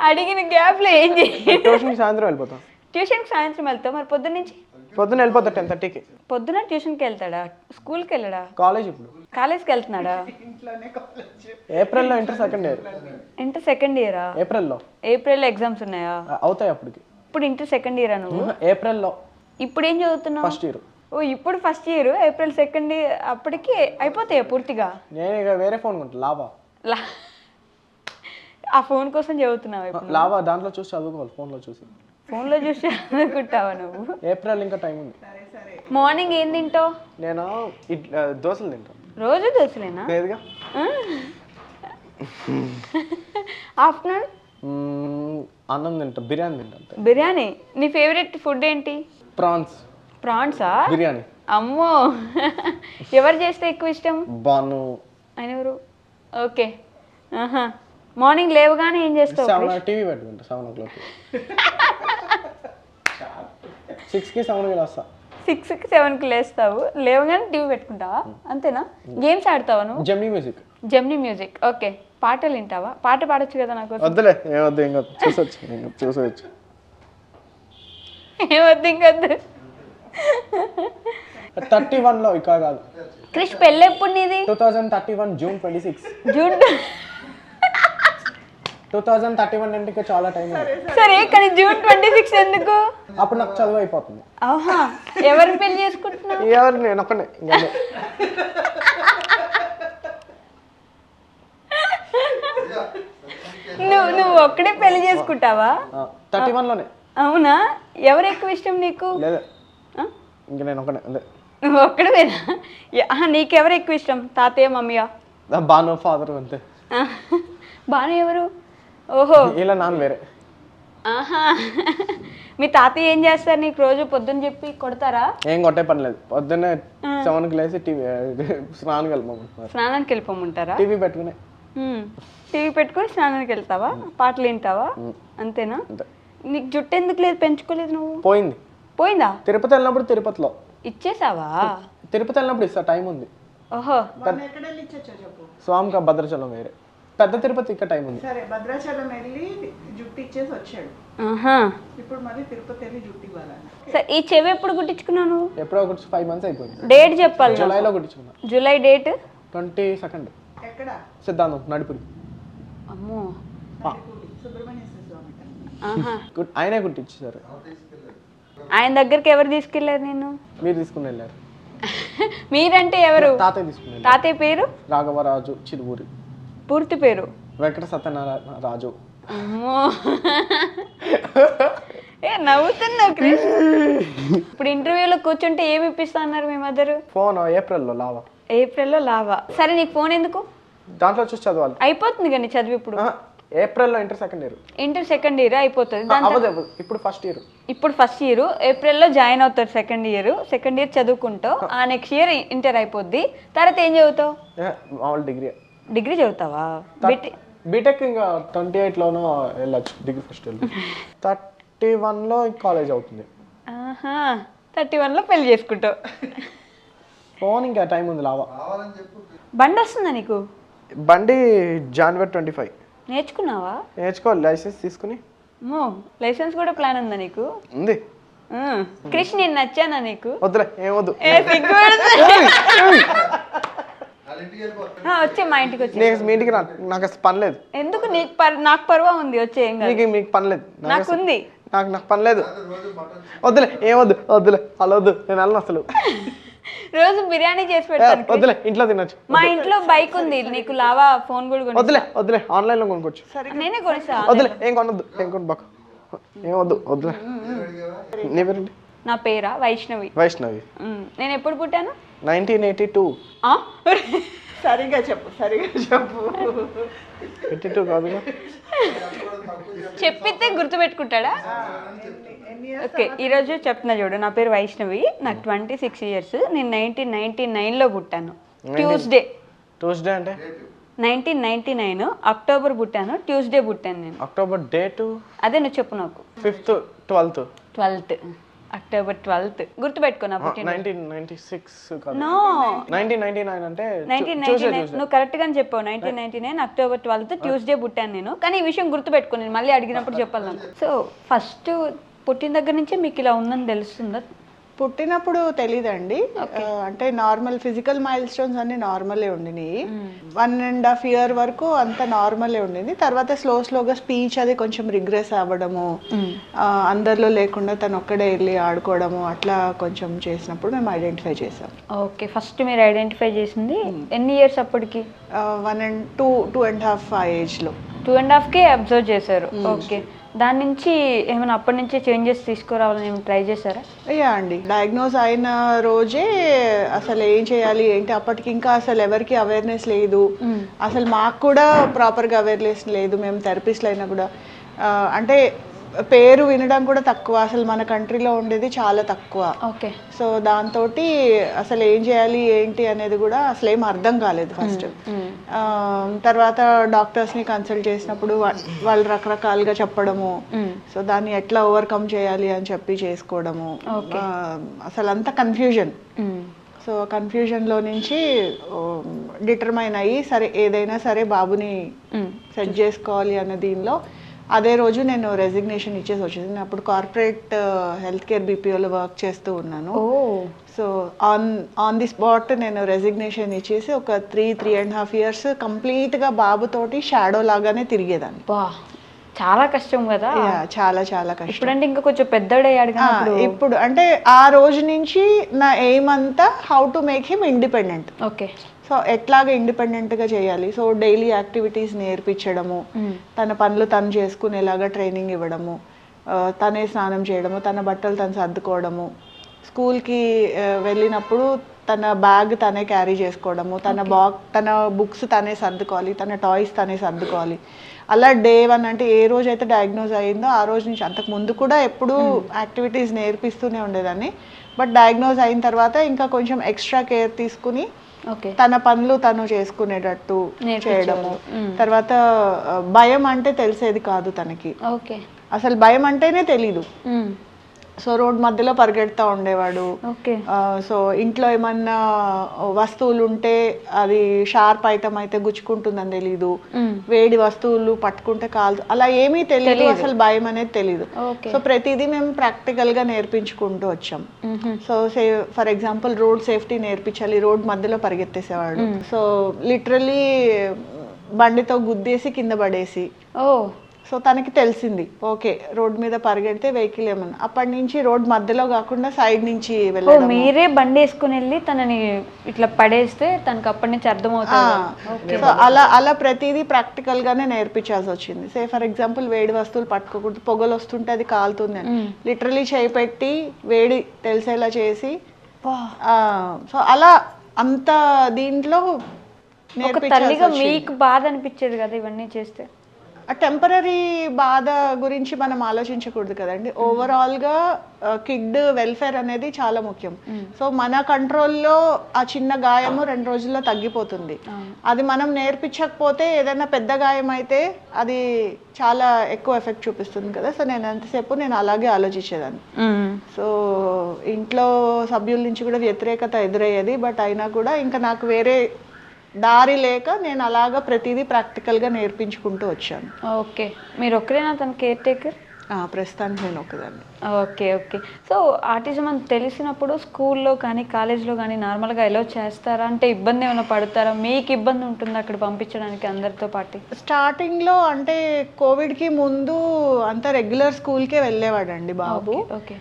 అడిగిన గ్యాప్లో ఏం చేయాలి? ట్యూషన్కి సాయంత్రం వెళ్ళిపోతాం. ట్యూషన్కి సాయంత్రం వెళ్తావు, మరి పొద్దున్న నుంచి? పొద్దున్న వెళ్ళిపోతా 10:30కి. పొద్దున ట్యూషన్కి వెళ్తాడా? స్కూల్కి వెళ్ళడా? కాలేజ్. ఇప్పుడు కాలేజ్కి వెళ్తున్నాడా? ఏప్రిల్లో inter second year. Inter second ఇయరా? ఏప్రిల్లో ఎగ్జామ్స్ ఉన్నాయా? అవుతాయి అప్పటికి. ఇప్పుడు ఇంటర్ సెకండ్ ఇయరా నువ్వు? ఏప్రిల్లో. ఇప్పుడు ఏం చదువుతున్నావు? First year. ఓ, ఇప్పుడు first year. April second year అప్పటికి అయిపోతాయా పూర్తిగా? నేను ఇక వేరే ఫోన్ కొంటా, లావా. ఆ ఫోన్ కోసం చదువుతున్నావు? లావా దాంట్లో చూసి చదువుకోవాలి, ఫోన్లో చూసి చదువుకుంటావా నువ్వు? ఏప్రిల్ ఇంకా టైం ఉంది. మార్నింగ్ ఏం తింటావు? నేను దోశలు తింటాను. రోజు దోశలేనా? లేదుగా. ఆఫ్టర్నూన్ అన్నం తింటా, బిర్యానీ తింటా. బిర్యానీ. నీ ఫేవరెట్ ఫుడ్ ఏంటి? ప్రాన్సా? బిర్యానీ. అమ్మో, ఎవరు చేస్తే ఎక్కువ ఇష్టం? బాను. ఆయన ఎవరు? ఓకే. మార్నింగ్ లేవగానే ఏం చేస్తావు? టీవీ పెట్టుకుంటా 7 o'clock. 6కి 7కి వస్తా. 6కి 7కి లేస్తావు, లేవగానే టీవీ పెట్టుకుంటావా? అంతేనా? గేమ్స్ ఆడతావా నువ్వు? Gemini music. ఓకే. పాటలు వింటావా? పాట పాడొచ్చు కదా నాకు. వద్దులే, ఏమొద్దు, ఇంకా చూసొచ్చు. ఏమొద్దు, ఇంకొద్దు. 31లో ఇక కాదు. క్రిష్ పెళ్ళి ఎప్పుడు నీది? 2031 June 26. జూన్ 2031 అంటే ఇంకా చాలా టైం ఉంది. సరే, కానీ June 26 ఎందుకు? అప్పుడు నాకు చదువు అయిపోతుంది. ఆహా, ఎవరిని పెళ్లి చేసుకుంటున్నావు? ఎవరు? నేను ఒక్కనే. నువ్వు ఒక్కడే పెళ్లి చేసుకుంటావా? 31లోనే. అవునా? ఎవరు ఎక్కువ ఇష్టం నీకు? లేదు, ఇంక నేను ఒక్కనే. నువ్వు ఒక్కడేనా? నీకెవరు ఎక్కువ ఇష్టం? తాతయ్య, మమ్మీయా? బాను, ఫాదర్. అంతే. బాను ఎవరు? ఓహో, ఇలా నాన్న వేరే. ఆహా. మీ తాతయ్య ఏం చేస్తారు నీకు? రోజు పొద్దున్న చెప్పి కొడతారా? ఏం కొట్టే పని లేదు. పొద్దున్నే 7కి లేసి స్నానానికి వెళ్ళిపోమంటారా? టీవీ పెట్టుకుని స్నానానికి వెళ్తావా? పాటలు వింటావా? అంతేనా? నీకు జుట్టు ఎందుకు లేదు? పెంచుకోలేదు నువ్వు? పోయిందా? తిరుపతి వెళ్ళినప్పుడు తిరుపతిలో ఇచ్చేసావా? తిరుపతి వెళ్ళినప్పుడు ఇస్తా, టైం ఉంది. ఓహో. మనం ఎక్కడ వెళ్ళి ఇచ్చొచ్చో చెప్పు. స్వామిక భద్రాచలం వేరే, పెద్ద తిరుపతి ఇక్కడ టైం ఉంది. సరే భద్రాచలం వెళ్ళి జుట్టు ఇచ్చేసి వచ్చాడు. ఆహా. ఇప్పుడు మళ్ళీ తిరుపతి వెళ్ళి జుట్టు ఇవ్వాలని. సరే ఈ చెవి ఎప్పుడు కుట్టించుకున్నాను? ఎప్పుడో ఒకటి 5 months అయిపోయింది. డేట్ చెప్పాలి. జూలైలో కుట్టించుకున్నా. జూలై డేట్ 22nd ఎక్కడ? సిద్ధాంతం నడిపురి. అమ్మో. సుబ్రహ్మణ్య స్వామి. ఆహా. ఆయనే కుట్టించారు. ఆయన దగ్గరికి ఎవరు తీసుకెళ్లారు నేను? మీరు తీసుకుని వెళ్ళారు. మీరంటే ఎవరు? తాతయ్య తీసుకుని వెళ్ళారు. తాతయ్య పేరు? రాఘవరాజు చిరుబూరి. పూర్తి పేరు? వెంకట సత్యనారాయణ రాజు. అమ్మో. ఏ నవ్వుతున్నావు క్రిష్? ఇప్పుడు ఇంటర్వ్యూలో కూర్చుంటే ఏమి ఇప్పిస్తా అన్నారు మీ మదర్? ఫోన్ ఏప్రిల్లో లావా. ఏప్రిల్లో లావా. సరే నీకు ఫోన్ ఎందుకు? దాంట్లో చూసి చదవాలి. అయిపోతుంది కానీ చదివి ఇప్పుడు. ఏప్రిల్లో inter second year. Inter second year అయిపోతుంది. ఇప్పుడు ఫస్ట్ ఇయర్. ఇప్పుడు ఫస్ట్ ఇయర్, ఏప్రిల్లో జాయిన్ అవుతారు సెకండ్ ఇయర్. సెకండ్ ఇయర్ చదువుకుంటావు, ఆ నెక్స్ట్ ఇయర్ ఇంటర్ అయిపోద్ది. తర్వాత ఏం చదువుతావు? మామూలు డిగ్రీ. డిగ్రీ చదువుతావా? బీటెక్ ఇంకా 28లోనో వెళ్ళొచ్చు. డిగ్రీ ఫస్ట్ వెళ్ళి 31లో కాలేజ్ అవుతుంది. 31లో పెళ్లి చేసుకుంటావు. ఫోన్ ఇంకా టైం ఉంది లావా. బండి వస్తుందా నీకు? బండి January 25. నేర్చుకున్నావా? నేర్చుకోవాలి, లైసెన్స్ తీసుకుని. లైసెన్స్ కూడా ప్లాన్ ఉందా నీకు? ఉంది. క్రిష్ నేను నచ్చానా నీకు? వద్దులే, ఏమొద్దు. వచ్చే మా ఇంటికి వచ్చి. మీ ఇంటికి నాకు అసలు పని లేదు. ఎందుకు? నాకు పర్వా ఉంది, వచ్చే. మీకు పని లేదు. నాకుంది. నాకు పని లేదు. వద్దులే, ఏమొద్దు. వద్దులే, అలా వద్దు, నేను వెళ్ళను అసలు. రోజు బిర్యానీ చేసి పెడతాను. వద్దులే, ఇంట్లో తినొచ్చు. మా ఇంట్లో బైక్ ఉంది, నీకు లావా ఫోన్ కూడా. వద్దులే ఆన్లైన్ లో కొనుక్కోవచ్చు. నేనే కొనిస్తా. వద్దులే, ఏం కొనొద్దు, ఏం కొనుక్కోకు. ఏమొద్దు, వద్దులే. నీ పేరేంటి? నా పేరా వైష్ణవి. వైష్ణవి. నేను ఎప్పుడు పుట్టాను? 1982. సరిగా చెప్పు. 82 కాదుగా. చెప్పితే గుర్తు పెట్టుకుంటాడా? ఓకే, ఈరోజు చెప్తున్నా చూడు. నా పేరు వైష్ణవి, నాకు 26 years. నేను 1999లో పుట్టాను. ట్యూస్డే అంటే 1999 అక్టోబర్ పుట్టాను. ట్యూస్డే పుట్టాను నేను. అక్టోబర్ డేటు అదే నువ్వు చెప్పు నాకు. 5th 12th అక్టోబర్ 12th గుర్తుపెట్టుకో. నా 1996 కాదు. నో, 1999 అంటే 1999. నువ్వు కరెక్ట్ గానే చెప్పావు. 1999 అక్టోబర్ 12th ట్యూస్డే పుట్టాను నేను. కానీ ఈ విషయం గుర్తుపెట్టుకో, నేను మళ్ళీ అడిగినప్పుడు చెప్పాలి నాకు. సో ఫస్ట్ పుట్టిన దగ్గర నుంచే మీకు ఇలా ఉందని తెలుస్తుందా? పుట్టినప్పుడు తెలీదండి. అంటే నార్మల్ ఫిజికల్ మైల్ స్టోన్స్ అన్ని నార్మలే ఉండినాయి. 1.5 year వరకు అంత నార్మలే ఉండింది. తర్వాత స్లోగా స్పీచ్ అది కొంచెం రిగ్రెస్ అవ్వడము, అందరిలో లేకుండా తను ఒక్కడే వెళ్ళి ఆడుకోవడము, అట్లా కొంచెం చేసినప్పుడు మేము ఐడెంటిఫై చేసాం. ఓకే, ఫస్ట్ మీరు ఐడెంటిఫై చేసింది ఎన్ని ఇయర్స్ అప్పటికి? 2.5 ఆ ఏజ్లో. 2.5కే అబ్జర్వ్ చేశారు. ఓకే, దాని నుంచి ఏమైనా అప్పటి నుంచే చేంజెస్ తీసుకురావాలని ఏమైనా ట్రై చేశారా? అండి, డయాగ్నోజ్ అయిన రోజే అసలు ఏం చేయాలి ఏంటి, అప్పటికి ఇంకా అసలు ఎవరికి అవేర్నెస్ లేదు. అసలు మాకు కూడా ప్రాపర్గా అవేర్నెస్ లేదు. మేము థెరపిస్ట్లు అయినా కూడా అంటే పేరు వినడం కూడా తక్కువ. అసలు మన కంట్రీలో ఉండేది చాలా తక్కువ. ఓకే, సో దాంతో అసలు ఏం చేయాలి ఏంటి అనేది కూడా అసలు ఏం అర్థం కాలేదు ఫస్ట్. తర్వాత డాక్టర్స్ని కన్సల్ట్ చేసినప్పుడు వాళ్ళు రకరకాలుగా చెప్పడము, సో దాన్ని ఎట్లా ఓవర్కమ్ చేయాలి అని చెప్పి చేసుకోవడము, అసలు అంతా కన్ఫ్యూజన్. సో కన్ఫ్యూజన్లో నుంచి డిటర్మైన్ అయ్యి సరే ఏదైనా సరే బాబుని సెట్ చేసుకోవాలి అన్న దీనిలో అదే రోజు నేను రెసిగ్నేషన్ ఇచ్చేసి వచ్చేసి. అప్పుడు కార్పొరేట్ హెల్త్ కేర్ బీపీఓలో వర్క్ చేస్తూ ఉన్నాను. సో ఆన్ ది స్పాట్ నేను రెసిగ్నేషన్ ఇచ్చేసి ఒక 3.5 years కంప్లీట్గా బాబుతోటి షాడో లాగానే తిరిగేదాన్ని. చాలా కష్టం కదా? చాలా కష్టం. ఇప్పుడంటే ఇంకా కొంచెం పెద్దడయ్యాడు కదా. ఇప్పుడు అంటే ఆ రోజు నుంచి నా ఎయిమ్ అంతా how to make him independent. Okay, so ఎట్లాగా ఇండిపెండెంట్గా చేయాలి. సో డైలీ యాక్టివిటీస్ నేర్పించడము, తన పనులు తను చేసుకునేలాగా ట్రైనింగ్ ఇవ్వడము, తనే స్నానం చేయడము, తన బట్టలు తను సర్దుకోవడము, స్కూల్కి వెళ్ళినప్పుడు తన బ్యాగ్ తనే క్యారీ చేసుకోవడము, తన బుక్స్ తనే సర్దుకోవాలి, తన టాయ్స్ తనే సర్దుకోవాలి. అలా day 1 అంటే ఏ రోజు అయితే డయాగ్నోజ్ అయ్యిందో ఆ రోజు నుంచి, అంతకు ముందు కూడా ఎప్పుడూ యాక్టివిటీస్ నేర్పిస్తూనే ఉండేదాన్ని. బట్ డయాగ్నోజ్ అయిన తర్వాత ఇంకా కొంచెం ఎక్స్ట్రా కేర్ తీసుకుని తన పనులు తను చేసుకునేటట్టు చేయడము. తర్వాత భయం అంటే తెలిసేది కాదు తనకి. అసలు భయం అంటేనే తెలీదు. సో రోడ్ మధ్యలో పరిగెడతా ఉండేవాడు. ఓకే. సో ఇంట్లో ఏమన్నా వస్తువులు ఉంటే అది షార్ప్ ఐటమ్ అయితే గుచ్చుకుంటుందని తెలీదు, వేడి వస్తువులు పట్టుకుంటే కాలు, అలా ఏమీ తెలియదు, అసలు భయం అనేది తెలీదు. సో ప్రతిదీ మేము ప్రాక్టికల్ గా నేర్పించుకుంటూ వచ్చాం. So for example road safety నేర్పించాలి, రోడ్ మధ్యలో పరిగెత్తేసేవాడు. సో లిటరలీ బండితో గుద్దేసి కింద పడేసి, సో తనకి తెలిసింది ఓకే రోడ్ మీద పరిగెడితే వెహికల్ ఏమన్నా, అప్పటి నుంచి రోడ్ మధ్యలో కాకుండా సైడ్ నుంచి వెళ్ళడం. మీరే బండి వేసుకుని వెళ్ళి తనని ఇట్లా పడేస్తే తనకి అప్పటి నుంచి అర్థమవుతుంది. సో అలా ప్రతిదీ ప్రాక్టికల్ గానే నేర్పించాల్సి వచ్చింది. సే ఫర్ ఎగ్జాంపుల్ వేడి వస్తువులు పట్టుకోకూడదు, పొగలు వస్తుంటే అది కాలుతుంది అని లిటరలీ చేయి పెట్టి వేడి తెలిసేలా చేసి, సో అలా అంత దీంట్లో తల్లిగా మీకు బాధ అనిపించేది కదా ఇవన్నీ చేస్తే? టెంపరీ బాధ గురించి మనం ఆలోచించకూడదు కదండి. ఓవరాల్ గా కిడ్ వెల్ఫేర్ అనేది చాలా ముఖ్యం. సో మన కంట్రోల్లో ఆ చిన్న గాయము 2 రోజుల్లో తగ్గిపోతుంది. అది మనం నేర్పించకపోతే ఏదైనా పెద్ద గాయం అయితే అది చాలా ఎక్కువ ఎఫెక్ట్ చూపిస్తుంది కదా. సో నేను ఎంతసేపు నేను అలాగే ఆలోచించేదాన్ని. సో ఇంట్లో సభ్యుల నుంచి కూడా వ్యతిరేకత ఎదురయ్యేది, బట్ అయినా కూడా ఇంకా నాకు వేరే దారి లేక నేను అలాగా ప్రతిదీ ప్రాక్టికల్గా నేర్పించుకుంటూ వచ్చాను. ఓకే. మీరు ఒక్కరేనా తన కేర్ టేకర్? ప్రస్తుతానికి నేను ఒకదాన్ని. ఓకే. ఓకే. సో ఆటిజం అని తెలిసినప్పుడు స్కూల్లో కానీ కాలేజ్లో కానీ నార్మల్గా ఎలా చేస్తారా? అంటే ఇబ్బంది ఏమైనా పడతారా? మీకు ఇబ్బంది ఉంటుందా అక్కడ పంపించడానికి అందరితో పాటు? స్టార్టింగ్లో అంటే కోవిడ్కి ముందు అంతా రెగ్యులర్ స్కూల్కే వెళ్ళేవాడండి బాబు. ఓకే.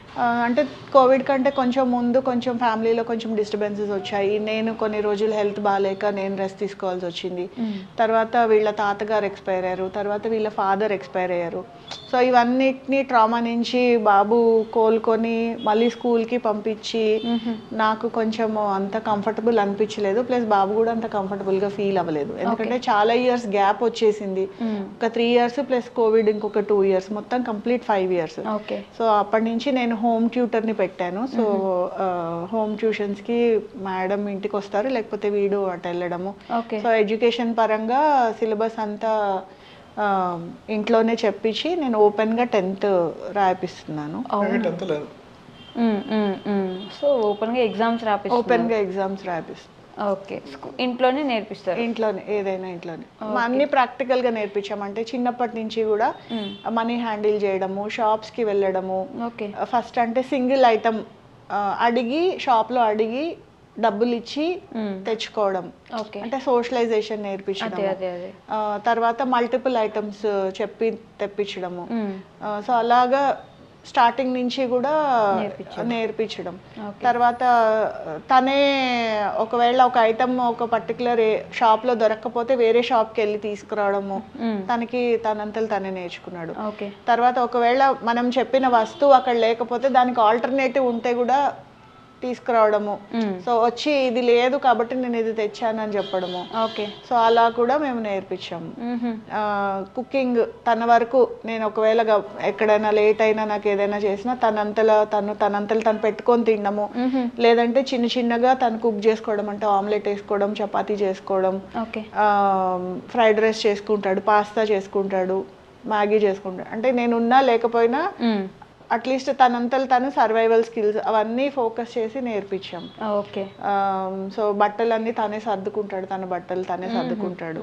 అంటే కోవిడ్ కంటే కొంచెం ముందు కొంచెం ఫ్యామిలీలో కొంచెం డిస్టర్బెన్సెస్ వచ్చాయి. నేను కొన్ని రోజులు హెల్త్ బాగాలేక నేను రెస్ట్ తీసుకోవాల్సి వచ్చింది. తర్వాత వీళ్ళ తాతగారు ఎక్స్పైర్ అయ్యారు, తర్వాత వీళ్ళ ఫాదర్ ఎక్స్పైర్ అయ్యారు. సో ఇవన్నిటిని ట్రామా నుంచి బాబు కోలుకొని మళ్ళీ స్కూల్కి పంపించి నాకు కొంచెం అంత కంఫర్టబుల్ అనిపించలేదు, ప్లస్ బాబు కూడా అంత కంఫర్టబుల్గా ఫీల్ అవ్వలేదు. ఎందుకంటే చాలా ఇయర్స్ గ్యాప్ వచ్చేసింది, ఒక 3 ఇయర్స్ ప్లస్ కోవిడ్ ఇంకొక 2 ఇయర్స్, మొత్తం కంప్లీట్ 5 ఇయర్స్. సో అప్పటి నుంచి నేను హోమ్ ట్యూటర్ని పెట్టాను. సో హోమ్ ట్యూషన్స్కి మేడం ఇంటికి వస్తారు, లేకపోతే వీడు అటు వెళ్ళడము. సో ఎడ్యుకేషన్ పరంగా సిలబస్ అంతా ఇంట్లోనే చెప్పించి నేను ఓపెన్గా 10th రాయిపిస్తున్నాను. సో ఓపెన్గా ఎగ్జామ్స్ రాయిపిస్తాను. ఓకే. ఇంట్లోనే నేర్పిస్తారు? ఇంట్లోనే, ఏదైనా ఇంట్లోనే. అన్ని ప్రాక్టికల్ గా నేర్పించాము. అంటే చిన్నప్పటి నుంచి కూడా మనీ హ్యాండిల్ చేయడము, షాప్స్ కి వెళ్ళడము. ఫస్ట్ అంటే సింగిల్ ఐటమ్ అడిగి షాప్ లో అడిగి డబ్బులు ఇచ్చి తెచ్చుకోవడం, అంటే సోషలైజేషన్ నేర్పించడం. తర్వాత మల్టిపుల్ ఐటమ్స్ చెప్పి తెప్పించడము. సో అలాగా స్టార్టింగ్ నుంచి కూడా నేర్పించడం. తర్వాత తనే ఒకవేళ ఒక ఐటమ్ ఒక పర్టికులర్ షాప్ లో దొరకకపోతే వేరే షాప్ కి వెళ్ళి తీసుకురావడము, తనంతలు తనే నేర్చుకున్నాడు. తర్వాత ఒకవేళ మనం చెప్పిన వస్తువు అక్కడ లేకపోతే దానికి ఆల్టర్నేటివ్ ఉంటే కూడా తీసుకురావడము. సో వచ్చి ఇది లేదు కాబట్టి నేను ఇది తెచ్చాను అని చెప్పడము. సో అలా కూడా మేము నేర్పించాము. కుకింగ్ తన వరకు, నేను ఒకవేళ ఎక్కడైనా లేట్ అయినా నాకు ఏదైనా చేసినా తనంతలు తను పెట్టుకొని తినడము, లేదంటే చిన్న చిన్నగా తను కుక్ చేసుకోవడం. అంటే ఆమ్లెట్ వేసుకోవడం, చపాతీ చేసుకోవడం, ఫ్రైడ్ రైస్ చేసుకుంటాడు, పాస్తా చేసుకుంటాడు, మ్యాగీ చేసుకుంటాడు. అంటే నేనున్నా లేకపోయినా అట్లీస్ట్ తనంతలు తను సర్వైవల్ స్కిల్స్ అవన్నీ ఫోకస్ చేసి నేర్పించాం. సో బట్టలన్నీ తనే సర్దుకుంటాడు, తన బట్టలు తనే సర్దుకుంటాడు,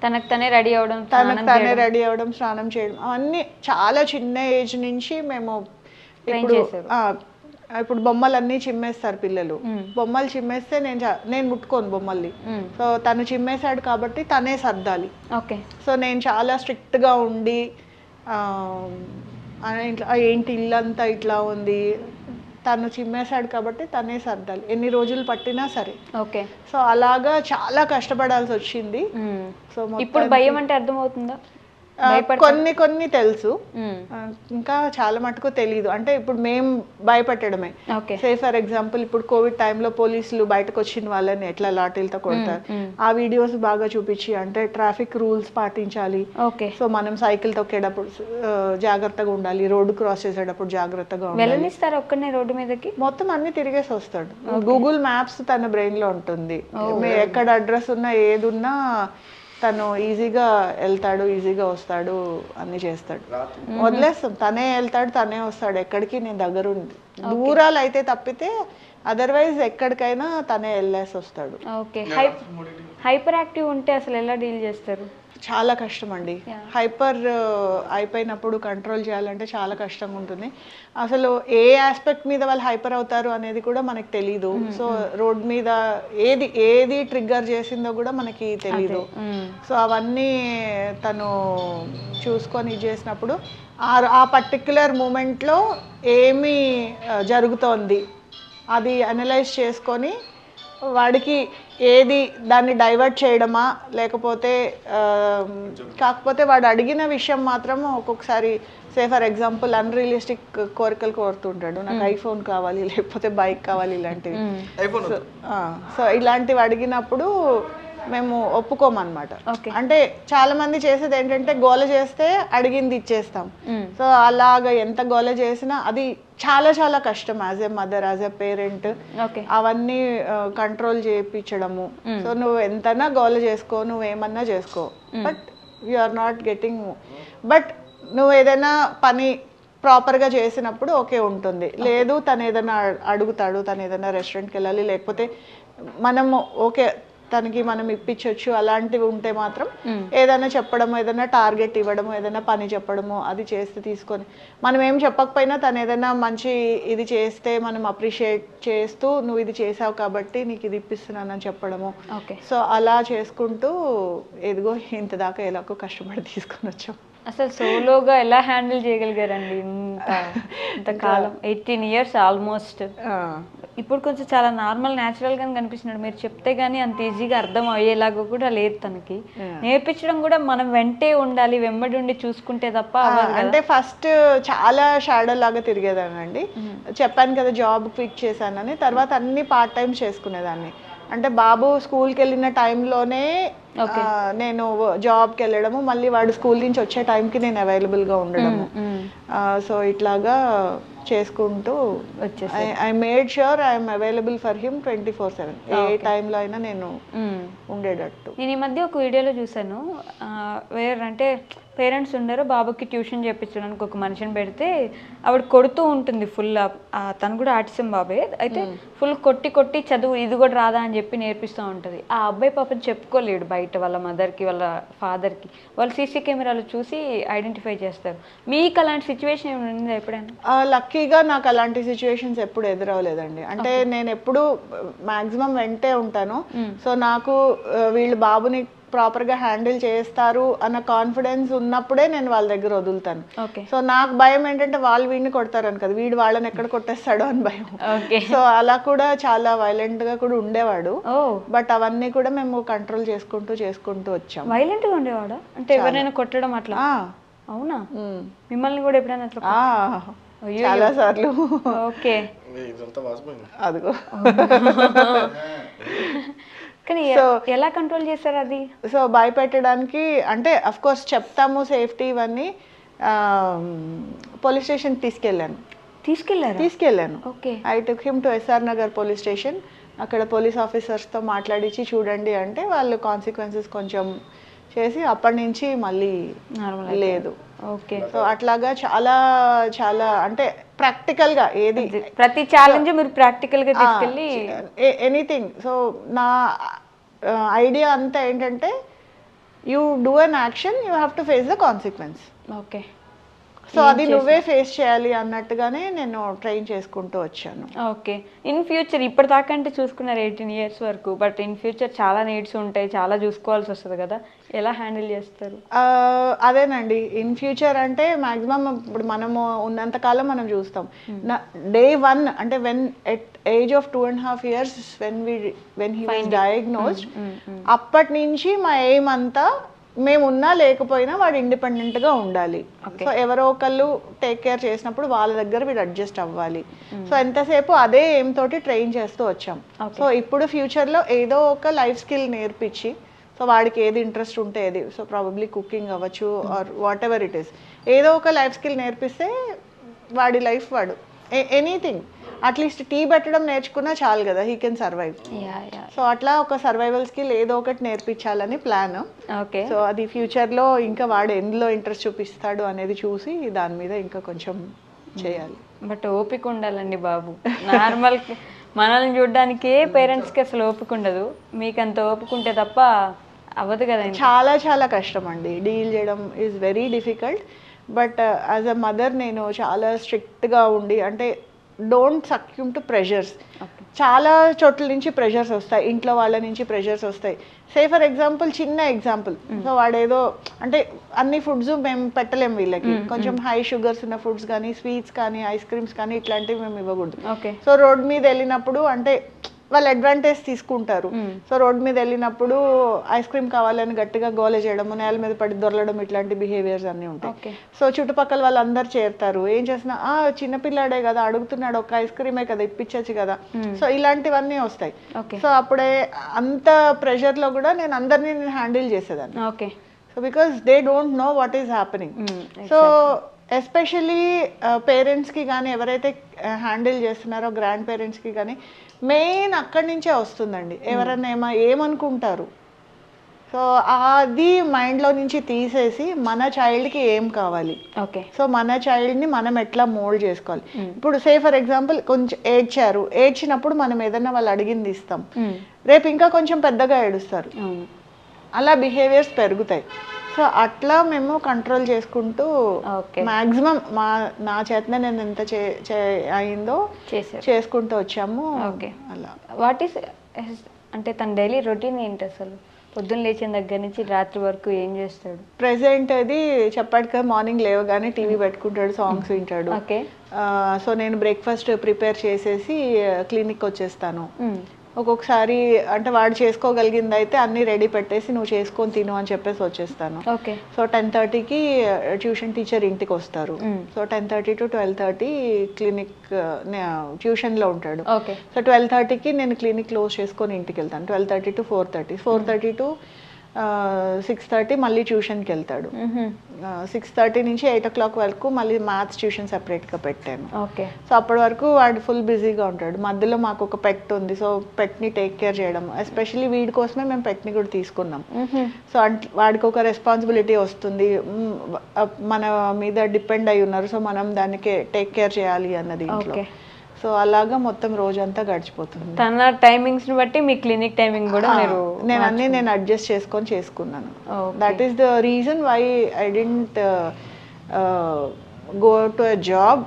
తనకు తనే రెడీ అవడం, స్నానం చేయడం, అవన్నీ చాలా చిన్న ఏజ్ నుంచి మేము. ఇప్పుడు బొమ్మలన్నీ చిమ్మేస్తారు పిల్లలు, బొమ్మలు చిమ్మేస్తే నేను ముట్టుకోను బొమ్మల్ని. సో తను చిమ్మేశాడు కాబట్టి తనే సర్దాలి. సో నేను చాలా స్ట్రిక్ట్ గా ఉండి ఏంటి ఇల్లంతా ఇట్లా ఉంది, తను చిమ్మేశాడు కాబట్టి తనే సర్దాలి, ఎన్ని రోజులు పట్టినా సరే. సో అలాగా చాలా కష్టపడాల్సి వచ్చింది. సో ఇప్పుడు భయం అంటే అర్థమవుతుందా? కొన్ని తెలుసు, ఇంకా చాలా మటుకు తెలీదు. అంటే ఇప్పుడు మేము భయపెట్టడమే. సే ఫర్ ఎగ్జాంపుల్ ఇప్పుడు కోవిడ్ టైంలో పోలీసులు బయటకు వచ్చిన వాళ్ళని ఎట్లా లాఠీలతో కొడతారు, ఆ వీడియోస్ బాగా చూపించి, అంటే ట్రాఫిక్ రూల్స్ పాటించాలి. సో మనం సైకిల్ తొక్కేటప్పుడు జాగ్రత్తగా ఉండాలి, రోడ్డు క్రాస్ చేసేటప్పుడు జాగ్రత్తగా ఉండాలి. రోడ్డు మీదకి మొత్తం అన్ని తిరిగేసి వస్తాడు. గూగుల్ మ్యాప్స్ తన బ్రెయిన్ లో ఉంటుంది, ఎక్కడ అడ్రస్ ఉన్నా ఏదున్నా తను ఈజీగా వెళ్తాడు, ఈజీగా వస్తాడు, అన్నీ చేస్తాడు. వదిలేస్తాం, తనే వెళ్తాడు, తనే వస్తాడు. ఎక్కడికి నేను దగ్గరుండి దూరాలు అయితే తప్పితే అదర్వైజ్ ఎక్కడికైనా తనే వెళ్ళేసి వస్తాడు. ఓకే. హైపర్ యాక్టివ్ ఉంటే అసలు ఎలా డీల్ చేస్తారు? చాలా కష్టం అండి. హైపర్ అయిపోయినప్పుడు కంట్రోల్ చేయాలంటే చాలా కష్టంగా ఉంటుంది. అసలు ఏ ఆస్పెక్ట్ మీద వాళ్ళు హైపర్ అవుతారు అనేది కూడా మనకి తెలీదు. సో రోడ్ మీద ఏది ట్రిగ్గర్ చేసిందో కూడా మనకి తెలీదు. సో అవన్నీ తను చూసుకొని చేసినప్పుడు ఆ పర్టిక్యులర్ మూమెంట్లో ఏమి జరుగుతోంది అది అనలైజ్ చేసుకొని వాడికి ఏది దాన్ని డైవర్ట్ చేయడమా, లేకపోతే కాకపోతే వాడు అడిగిన విషయం మాత్రం ఒక్కొక్కసారి ఫర్ ఎగ్జాంపుల్ అన్రియలిస్టిక్ కోరికలు కోరుతుంటాడు. నాకు ఐఫోన్ కావాలి, లేకపోతే బైక్ కావాలి, ఇలాంటివి. సో ఇలాంటివి అడిగినప్పుడు మేము ఒప్పుకోమన్నమాట. అంటే చాలా మంది చేసేది ఏంటంటే గోల చేస్తే అడిగింది ఇచ్చేస్తాం. సో అలాగా ఎంత గోల చేసినా అది చాలా చాలా కష్టం as a mother, as a parent అవన్నీ కంట్రోల్ చేయించడము. సో నువ్వు ఎంతనా గోల చేసుకో, నువ్వేమన్నా చేసుకో, but you are not getting. But నువ్వు ఏదైనా పని ప్రాపర్గా చేసినప్పుడు ఓకే ఉంటుంది. లేదు తను ఏదైనా అడుగుతాడు, తను ఏదైనా రెస్టారెంట్కి వెళ్ళాలి, లేకపోతే మనము ఓకే తనకి మనం ఇప్పించవచ్చు, అలాంటివి ఉంటే మాత్రం ఏదైనా చెప్పడము, ఏదైనా టార్గెట్ ఇవ్వడము, ఏదైనా పని చెప్పడము, అది చేస్తే తీసుకొని మనం ఏం చెప్పకపోయినా తను ఏదైనా మంచి ఇది చేస్తే మనం అప్రిషియేట్ చేస్తూ నువ్వు ఇది చేసావు కాబట్టి నీకు ఇది ఇప్పిస్తున్నానని చెప్పడము. సో అలా చేసుకుంటూ ఎదిగో ఇంత దాకా ఎలాగో కష్టపడి తీసుకొని వచ్చాం. అసలు సోలోగా ఎలా హ్యాండిల్ చేయగలిగారండి ఇంత కాలం? 18 years ఆల్మోస్ట్. ఇప్పుడు కొంచెం చాలా నార్మల్ న్యాచురల్గానే కనిపిస్తున్నాడు. మీరు చెప్తే కానీ అంత ఈజీగా అర్థం అయ్యేలాగా కూడా లేదు తనకి. నేర్పించడం కూడా మనం వెంటే ఉండాలి, వెంబడి ఉండి చూసుకుంటే తప్ప. అంటే ఫస్ట్ చాలా షాడో లాగా తిరిగేదానండి. చెప్పాను కదా జాబ్ క్విట్ చేశానని. తర్వాత అన్ని పార్ట్ టైమ్స్ చేసుకునేదాన్ని. అంటే బాబు స్కూల్కి వెళ్ళిన టైంలోనే నేను జాబ్కి వెళ్ళడము, మళ్ళీ వాడు స్కూల్ నుంచి వచ్చే టైంకి నేను అవైలబుల్గా ఉండడము. సో ఇట్లాగా చేసుకుంటూ I made sure I'm available for him 24/7. ఏ టైంలో అయినా నేను ఉండేటట్టు. నేను ఈ మధ్య ఒక వీడియోలో చూసాను, అంటే పేరెంట్స్ ఉండరు, బాబుకి ట్యూషన్ చేయించడానికి ఒక మనిషిని పెడితే ఆవిడ కొడుతూ ఉంటుంది ఫుల్. తను కూడా ఆర్టిజం బాబే, అయితే ఫుల్ కొట్టి చదువు ఇది కూడా రాదా అని చెప్పి నేర్పిస్తూ ఉంటుంది. ఆ అబ్బాయి పాపని చెప్పుకోలేడు బయట వాళ్ళ మదర్కి, వాళ్ళ ఫాదర్కి. వాళ్ళు సీసీ కెమెరాలు చూసి ఐడెంటిఫై చేస్తారు. మీకు అలాంటి సిచ్యువేషన్ ఏమైనా ఉందా ఎప్పుడైనా? లక్కీగా నాకు అలాంటి సిచ్యువేషన్స్ ఎప్పుడు ఎదురవలేదండి. అంటే నేను ఎప్పుడు మాక్సిమం వెంటే ఉంటాను. సో నాకు వీళ్ళు బాబుని ప్రాపర్గా హ్యాండిల్ చేస్తారు అన్న కాన్ఫిడెన్స్ ఉన్నప్పుడే నేను వాళ్ళ దగ్గర వదులుతాను. సో నాకు భయం ఏంటంటే వాళ్ళు వీడిని కొడతారని కదా, వీడు వాళ్ళని ఎక్కడ కొట్టేస్తాడో అని భయం. సో అలా కూడా చాలా వైలెంట్ గా కూడా ఉండేవాడు. బట్ అవన్నీ కూడా మేము కంట్రోల్ చేసుకుంటూ వచ్చాం. వైలెంట్ గా ఉండేవాడు అంటే ఎవరైనా కొట్టడం అట్లా? అవునా? మిమ్మల్ని కూడా ఎప్పుడైనా చాలా సార్లు. ఓకే. అదిగో. కానీ ఎలా కంట్రోల్ చేస్తారు అది? సో భయపెట్టడానికి అంటే అఫ్ కోర్స్ చెప్తాము సేఫ్టీ ఇవన్నీ. పోలీస్ స్టేషన్ తీసుకెళ్ళాను. I took him to SR Nagar police station. అక్కడ పోలీస్ ఆఫీసర్స్తో మాట్లాడించి చూడండి అంటే వాళ్ళు కాన్సిక్వెన్సెస్ కొంచెం చేసి అప్పటి నుంచి మళ్ళీ లేదు. ఓకే. సో అట్లాగా చాలా చాలా అంటే ప్రాక్టికల్ గా ఏది ప్రతి ఛాలెంజ్ మీరు ప్రాక్టికల్ గా తీసుకెళ్ళి ఎనీథింగ్. సో నా ఐడియా అంతా ఏంటంటే you do an action, you have to face the consequence. Okay. So అది నువ్వే ఫేస్ చేయాలి అన్నట్టుగానే నేను ట్రైన్ చేసుకుంటూ వచ్చాను. ఓకే. ఇన్ ఫ్యూచర్ ఇప్పటిదాకా అంటే చూసుకున్నారు 18 years వరకు, బట్ ఇన్ ఫ్యూచర్ చాలా నీడ్స్ ఉంటాయి, చాలా చూసుకోవాల్సి వస్తుంది కదా, ఎలా హ్యాండిల్ చేస్తారు? అదేనండి, ఇన్ ఫ్యూచర్ అంటే మాక్సిమం ఇప్పుడు మనము ఉన్నంతకాలం మనం చూస్తాం. డే 1 అంటే when at age of 2.5 years when he was diagnosed, అప్పటి నుంచి మా ఎయిమ్ అంతా మేము ఉన్నా లేకపోయినా వాడు ఇండిపెండెంట్గా ఉండాలి. సో ఎవరో ఒకళ్ళు టేక్ కేర్ చేసినప్పుడు వాళ్ళ దగ్గర వీడు అడ్జస్ట్ అవ్వాలి. సో ఎంతసేపు అదే ఎయిమ్ తోటి ట్రైన్ చేస్తూ వచ్చాం. సో ఇప్పుడు ఫ్యూచర్లో ఏదో ఒక లైఫ్ స్కిల్ నేర్పించి, సో వాడికి ఏది ఇంట్రెస్ట్ ఉంటే ఏది, సో ప్రాబబ్లీ కుకింగ్ అవ్వచ్చు or whatever it is, ఏదో ఒక లైఫ్ స్కిల్ నేర్పిస్తే వాడి లైఫ్ వాడు ఎనీథింగ్ అట్లీస్ట్ టీ పెట్టడం నేర్చుకున్నా చాలు కదా, హీ కెన్ సర్వైవ్. సో అట్లా ఒక సర్వైవల్ స్కిల్ ఏదో ఒకటి నేర్పించాలని ప్లాన్. ఓకే. సో అది ఫ్యూచర్లో ఇంకా వాడు ఎందులో ఇంట్రెస్ట్ చూపిస్తాడు అనేది చూసి దాని మీద ఇంకా కొంచెం చేయాలి. బట్ ఓపిక ఉండాలండి బాబు. నార్మల్ మనల్ని చూడడానికే పేరెంట్స్కి అసలు ఓపిక ఉండదు, మీకు అంత ఓపిక ఉంటే తప్ప అవ్వదు కదండి. చాలా చాలా కష్టం అండి, డీల్ చేయడం is very difficult. But as a mother నేను చాలా స్ట్రిక్ట్గా ఉండి, అంటే డోంట్ సక్యూమ్ టు ప్రెషర్స్. చాలా చోట్ల నుంచి ప్రెషర్స్ వస్తాయి, ఇంట్లో వాళ్ళ నుంచి ప్రెషర్స్ వస్తాయి. సే ఫర్ ఎగ్జాంపుల్, చిన్న ఎగ్జాంపుల్, సో వాడేదో అంటే అన్ని ఫుడ్స్ మేము పెట్టలేము వీళ్ళకి, కొంచెం హై షుగర్స్ ఉన్న ఫుడ్స్ కానీ స్వీట్స్ కానీ ఐస్ క్రీమ్స్ కానీ ఇట్లాంటివి మేము ఇవ్వకూడదు. సో రోడ్ మీద వెళ్ళినప్పుడు అంటే వాళ్ళు అడ్వాంటేజ్ తీసుకుంటారు. సో రోడ్ మీద వెళ్ళినప్పుడు ఐస్ క్రీమ్ కావాలని గట్టిగా గోల చేయడము, నేల మీద పడి దొరలడం, ఇట్లాంటి బిహేవియర్స్ అన్నీ ఉంటాయి. సో చుట్టుపక్కల వాళ్ళందరూ చేరుతారు, ఏం చేసినా చిన్నపిల్లాడే కదా అడుగుతున్నాడు, ఒక ఐస్ క్రీమే కదా ఇప్పించచ్చు కదా. సో ఇలాంటివన్నీ వస్తాయి. సో అప్పుడే అంత ప్రెషర్లో కూడా నేను అందరినీ హ్యాండిల్ చేసేదాన్ని. Okay. So because they don't know what is happening. So especially పేరెంట్స్కి కానీ ఎవరైతే హ్యాండిల్ చేస్తున్నారో గ్రాండ్ పేరెంట్స్కి కానీ మెయిన్ అక్కడి నుంచే వస్తుందండి. ఎవరన్నా ఏమనుకుంటారు, సో అది మైండ్లో నుంచి తీసేసి మన చైల్డ్కి ఏం కావాలి, ఓకే, సో మన చైల్డ్ని మనం ఎట్లా మోల్డ్ చేసుకోవాలి. ఇప్పుడు సే ఫర్ ఎగ్జాంపుల్ కొంచెం ఏడ్చినప్పుడు మనం ఏదన్నా వాళ్ళు అడిగింది ఇస్తాం, రేపు ఇంకా కొంచెం పెద్దగా ఏడుస్తారు, అలా బిహేవియర్స్ పెరుగుతాయి. సో అట్లా మేము కంట్రోల్ చేసుకుంటూ మాక్సిమం నా చేతనే నేను ఎంత అయిందో చేసుకుంటూ వచ్చాము. అలా వాట్ ఈస్ అంటే తన డైలీ రొటీన్ ఏంటి అసలు? పొద్దున్న లేచిన దగ్గర నుంచి రాత్రి వరకు ఏం చేస్తాడు? ప్రెసెంట్ అది చెప్పాడు కదా, మార్నింగ్ లేవగానే టీవీ పెట్టుకుంటాడు, సాంగ్స్ వింటాడు. సో నేను బ్రేక్ఫాస్ట్ ప్రిపేర్ చేసేసి క్లినిక్ వచ్చేస్తాను. ఒక్కొక్కసారి అంటే వాడు చేసుకోగలిగింది అయితే అన్నీ రెడీ పెట్టేసి నువ్వు చేసుకొని తిను అని చెప్పేసి వచ్చేస్తాను. సో 10:30కి ట్యూషన్ టీచర్ ఇంటికి వస్తారు. సో 10:30 to 12:30 క్లినిక్ ట్యూషన్లో ఉంటాడు. సో 12:30కి నేను క్లినిక్ క్లోజ్ చేసుకొని ఇంటికి వెళ్తాను. 12:30 to 4:30, 4:30 to 6:30 మళ్ళీ ట్యూషన్కి వెళ్తాడు. 6:30 నుంచి 8 o'clock వరకు మళ్ళీ మ్యాథ్స్ ట్యూషన్ సెపరేట్గా పెట్టాను. సో అప్పటి వరకు వాడు ఫుల్ బిజీగా ఉంటాడు. మధ్యలో మాకు ఒక పెట్ ఉంది, సో పెట్ని టేక్ కేర్ చేయడం, ఎస్పెషల్లీ వీడి కోసమే మేము పెట్ని కూడా తీసుకున్నాం. సో వాడికి ఒక రెస్పాన్సిబిలిటీ వస్తుంది, మన మీద డిపెండ్ అయి ఉన్నారు, సో మనం దానికి టేక్ కేర్ చేయాలి అన్నది ఇంట్లో. సో అలాగా మొత్తం రోజంతా గడిచిపోతుంది. తన టైమింగ్స్ ని బట్టి మీ క్లినిక్ టైమింగ్ కూడా నేను అడ్జస్ట్ చేసుకున్నాను. That is the reason why I didn't go to a job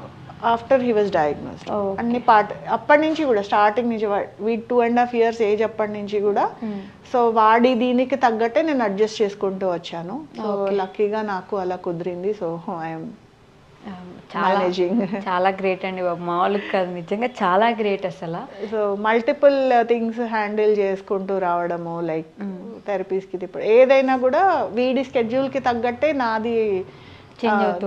after he was diagnosed. అన్ని అప్పటి నుంచి కూడా స్టార్టింగ్ నుంచి వీడి 2.5 years ఏజ్ అప్పటి నుంచి కూడా సో వాడి దీనికి తగ్గట్టే నేను అడ్జస్ట్ చేసుకుంటూ వచ్చాను. సో లక్కీగా నాకు అలా కుదిరింది. సో ఐఎమ్ చాలా గ్రేట్ అండి బాబు, మామూలుగా కాదు, నిజంగా చాలా గ్రేట్ అసలు. సో మల్టిపుల్ థింగ్స్ హ్యాండిల్ చేసుకుంటూ రావడము, లైక్ థెరపీస్కి ఇప్పుడు ఏదైనా కూడా వీడి స్కెడ్యూల్కి తగ్గట్టే నాది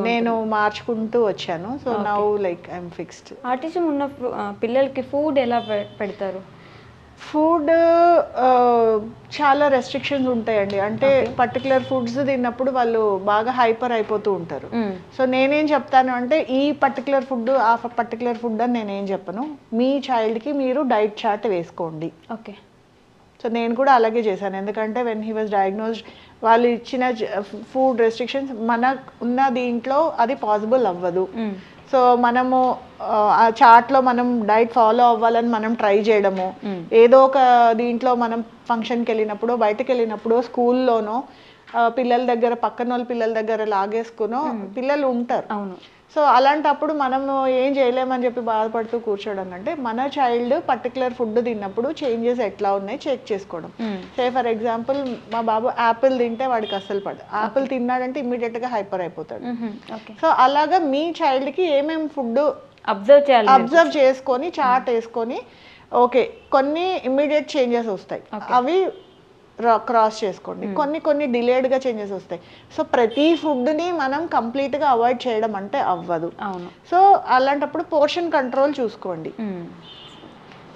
నేను మార్చుకుంటూ వచ్చాను. So now like I'm fixed. Autism ఉన్న పిల్లలకి ఫుడ్ ఎలా పెడతారు? ఫుడ్ చాలా రెస్ట్రిక్షన్స్ ఉంటాయండి. అంటే పర్టికులర్ ఫుడ్స్ తిన్నప్పుడు వాళ్ళు బాగా హైపర్ అయిపోతూ ఉంటారు. సో నేనేం చెప్తాను అంటే ఈ పర్టికులర్ ఫుడ్ ఆ పర్టికులర్ ఫుడ్ అని నేనేం చెప్పను, మీ చైల్డ్కి మీరు డైట్ చార్ట్ వేసుకోండి. ఓకే. సో నేను కూడా అలాగే చేశాను, ఎందుకంటే వెన్ హీ వాజ్ డయాగ్నోస్డ్ వాళ్ళు ఇచ్చిన ఫుడ్ రెస్ట్రిక్షన్స్ మనకు ఉన్న దీంట్లో అది పాసిబుల్ అవ్వదు. సో మనము ఆ చార్ట్లో మనం డైట్ ఫాలో అవ్వాలని మనం ట్రై చేయడము, ఏదో ఒక దీంట్లో మనం ఫంక్షన్కి వెళ్ళినప్పుడు బయటకు వెళ్ళినప్పుడు స్కూల్లోనో పిల్లల దగ్గర పక్కన వాళ్ళ పిల్లల దగ్గర లాగేసుకునో పిల్లలు ఉంటారు. సో అలాంటప్పుడు మనము ఏం చేయలేమని చెప్పి బాధపడుతూ కూర్చోవడం కంటే మన చైల్డ్ పర్టికులర్ ఫుడ్ తిన్నప్పుడు చేంజెస్ ఎట్లా ఉన్నాయి చెక్ చేసుకోవడం. సే ఫర్ ఎగ్జాంపుల్ మా బాబు యాపిల్ తింటే వాడికి అస్సలు పడదు, యాపిల్ తిన్నాడంటే ఇమ్మీడియట్గా హైపర్ అయిపోతాడు. సో అలాగా మీ చైల్డ్కి ఏమేమి ఫుడ్ అబ్జర్వ్ చేసుకొని చార్ట్ వేసుకొని ఓకే కొన్ని ఇమ్మీడియట్ చేంజెస్ వస్తాయి అవి క్రాస్ చేసుకోండి, కొన్ని డిలేడ్గా చేంజెస్ వస్తాయి. సో ప్రతి ఫుడ్ని మనం కంప్లీట్గా అవాయిడ్ చేయడం అంటే అవ్వదు. సో అలాంటప్పుడు పోర్షన్ కంట్రోల్ చూసుకోండి.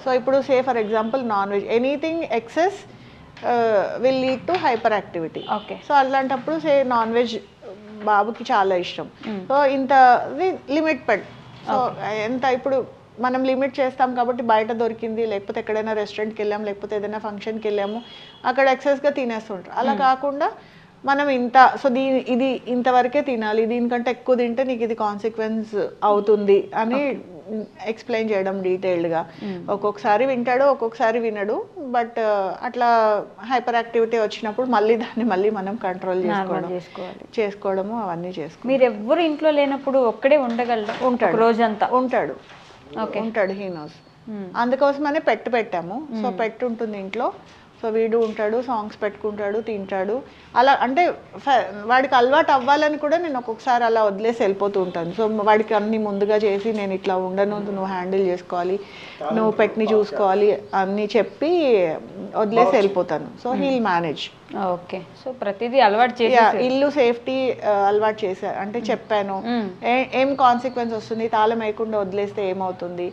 సో ఇప్పుడు సే for example non veg anything excess will lead to hyper activity. So అలాంటప్పుడు సే నాన్ వెజ్ బాబుకి చాలా ఇష్టం, సో ఇంత లిమిట్ పెట్. సో ఎంత ఇప్పుడు మనం లిమిట్ చేస్తాం కాబట్టి బయట దొరికింది, లేకపోతే ఎక్కడైనా రెస్టారెంట్కి వెళ్ళాము, లేకపోతే ఏదైనా ఫంక్షన్కి వెళ్ళాము, అక్కడ ఎక్సెస్గా తినేస్తుంటారు. అలా కాకుండా మనం సో ఇది ఇంతవరకే తినాలి, దీనికంటే ఎక్కువ తింటే నీకు ఇది కాన్సిక్వెన్స్ అవుతుంది అని ఎక్స్ప్లెయిన్ చేయడం డీటెయిల్డ్గా. ఒక్కొక్కసారి వింటాడు, ఒక్కొక్కసారి వినడు. బట్ అట్లా హైపర్ యాక్టివిటీ వచ్చినప్పుడు దాన్ని మనం కంట్రోల్ చేసుకోవడము అవన్నీ చేసుకోవాలి. మీరు ఎవ్వరు ఇంట్లో లేనప్పుడు ఒక్కడే ఉండగలరా? ఉంటాడు రోజంతా? ఉంటాడు హీ నోస్. అందుకోసమనే పెట్టాము. సో పెట్ ఉంటుంది ఇంట్లో. సో వీడు ఉంటాడు, సాంగ్స్ పెట్టుకుంటాడు, తింటాడు. అలా అంటే వాడికి అలవాటు అవ్వాలని కూడా నేను ఒక్కొక్కసారి అలా వదిలేసి వెళ్ళిపోతూ ఉంటాను. సో వాడికి అన్ని ముందుగా చేసి నేను ఇట్లా ఉండను, నువ్వు హ్యాండిల్ చేసుకోవాలి, నువ్వు పెట్ని చూసుకోవాలి అన్నీ చెప్పి వదిలేసి వెళ్ళిపోతాను. So he'll manage. Okay. So ప్రతిదీ అలవాటు చేసి ఇల్లు సేఫ్టీ అలవాటు చేశా అంటే చెప్పాను ఏం కాన్సిక్వెన్స్ వస్తుంది, తాళం వేయకుండా వదిలేస్తే ఏమవుతుంది,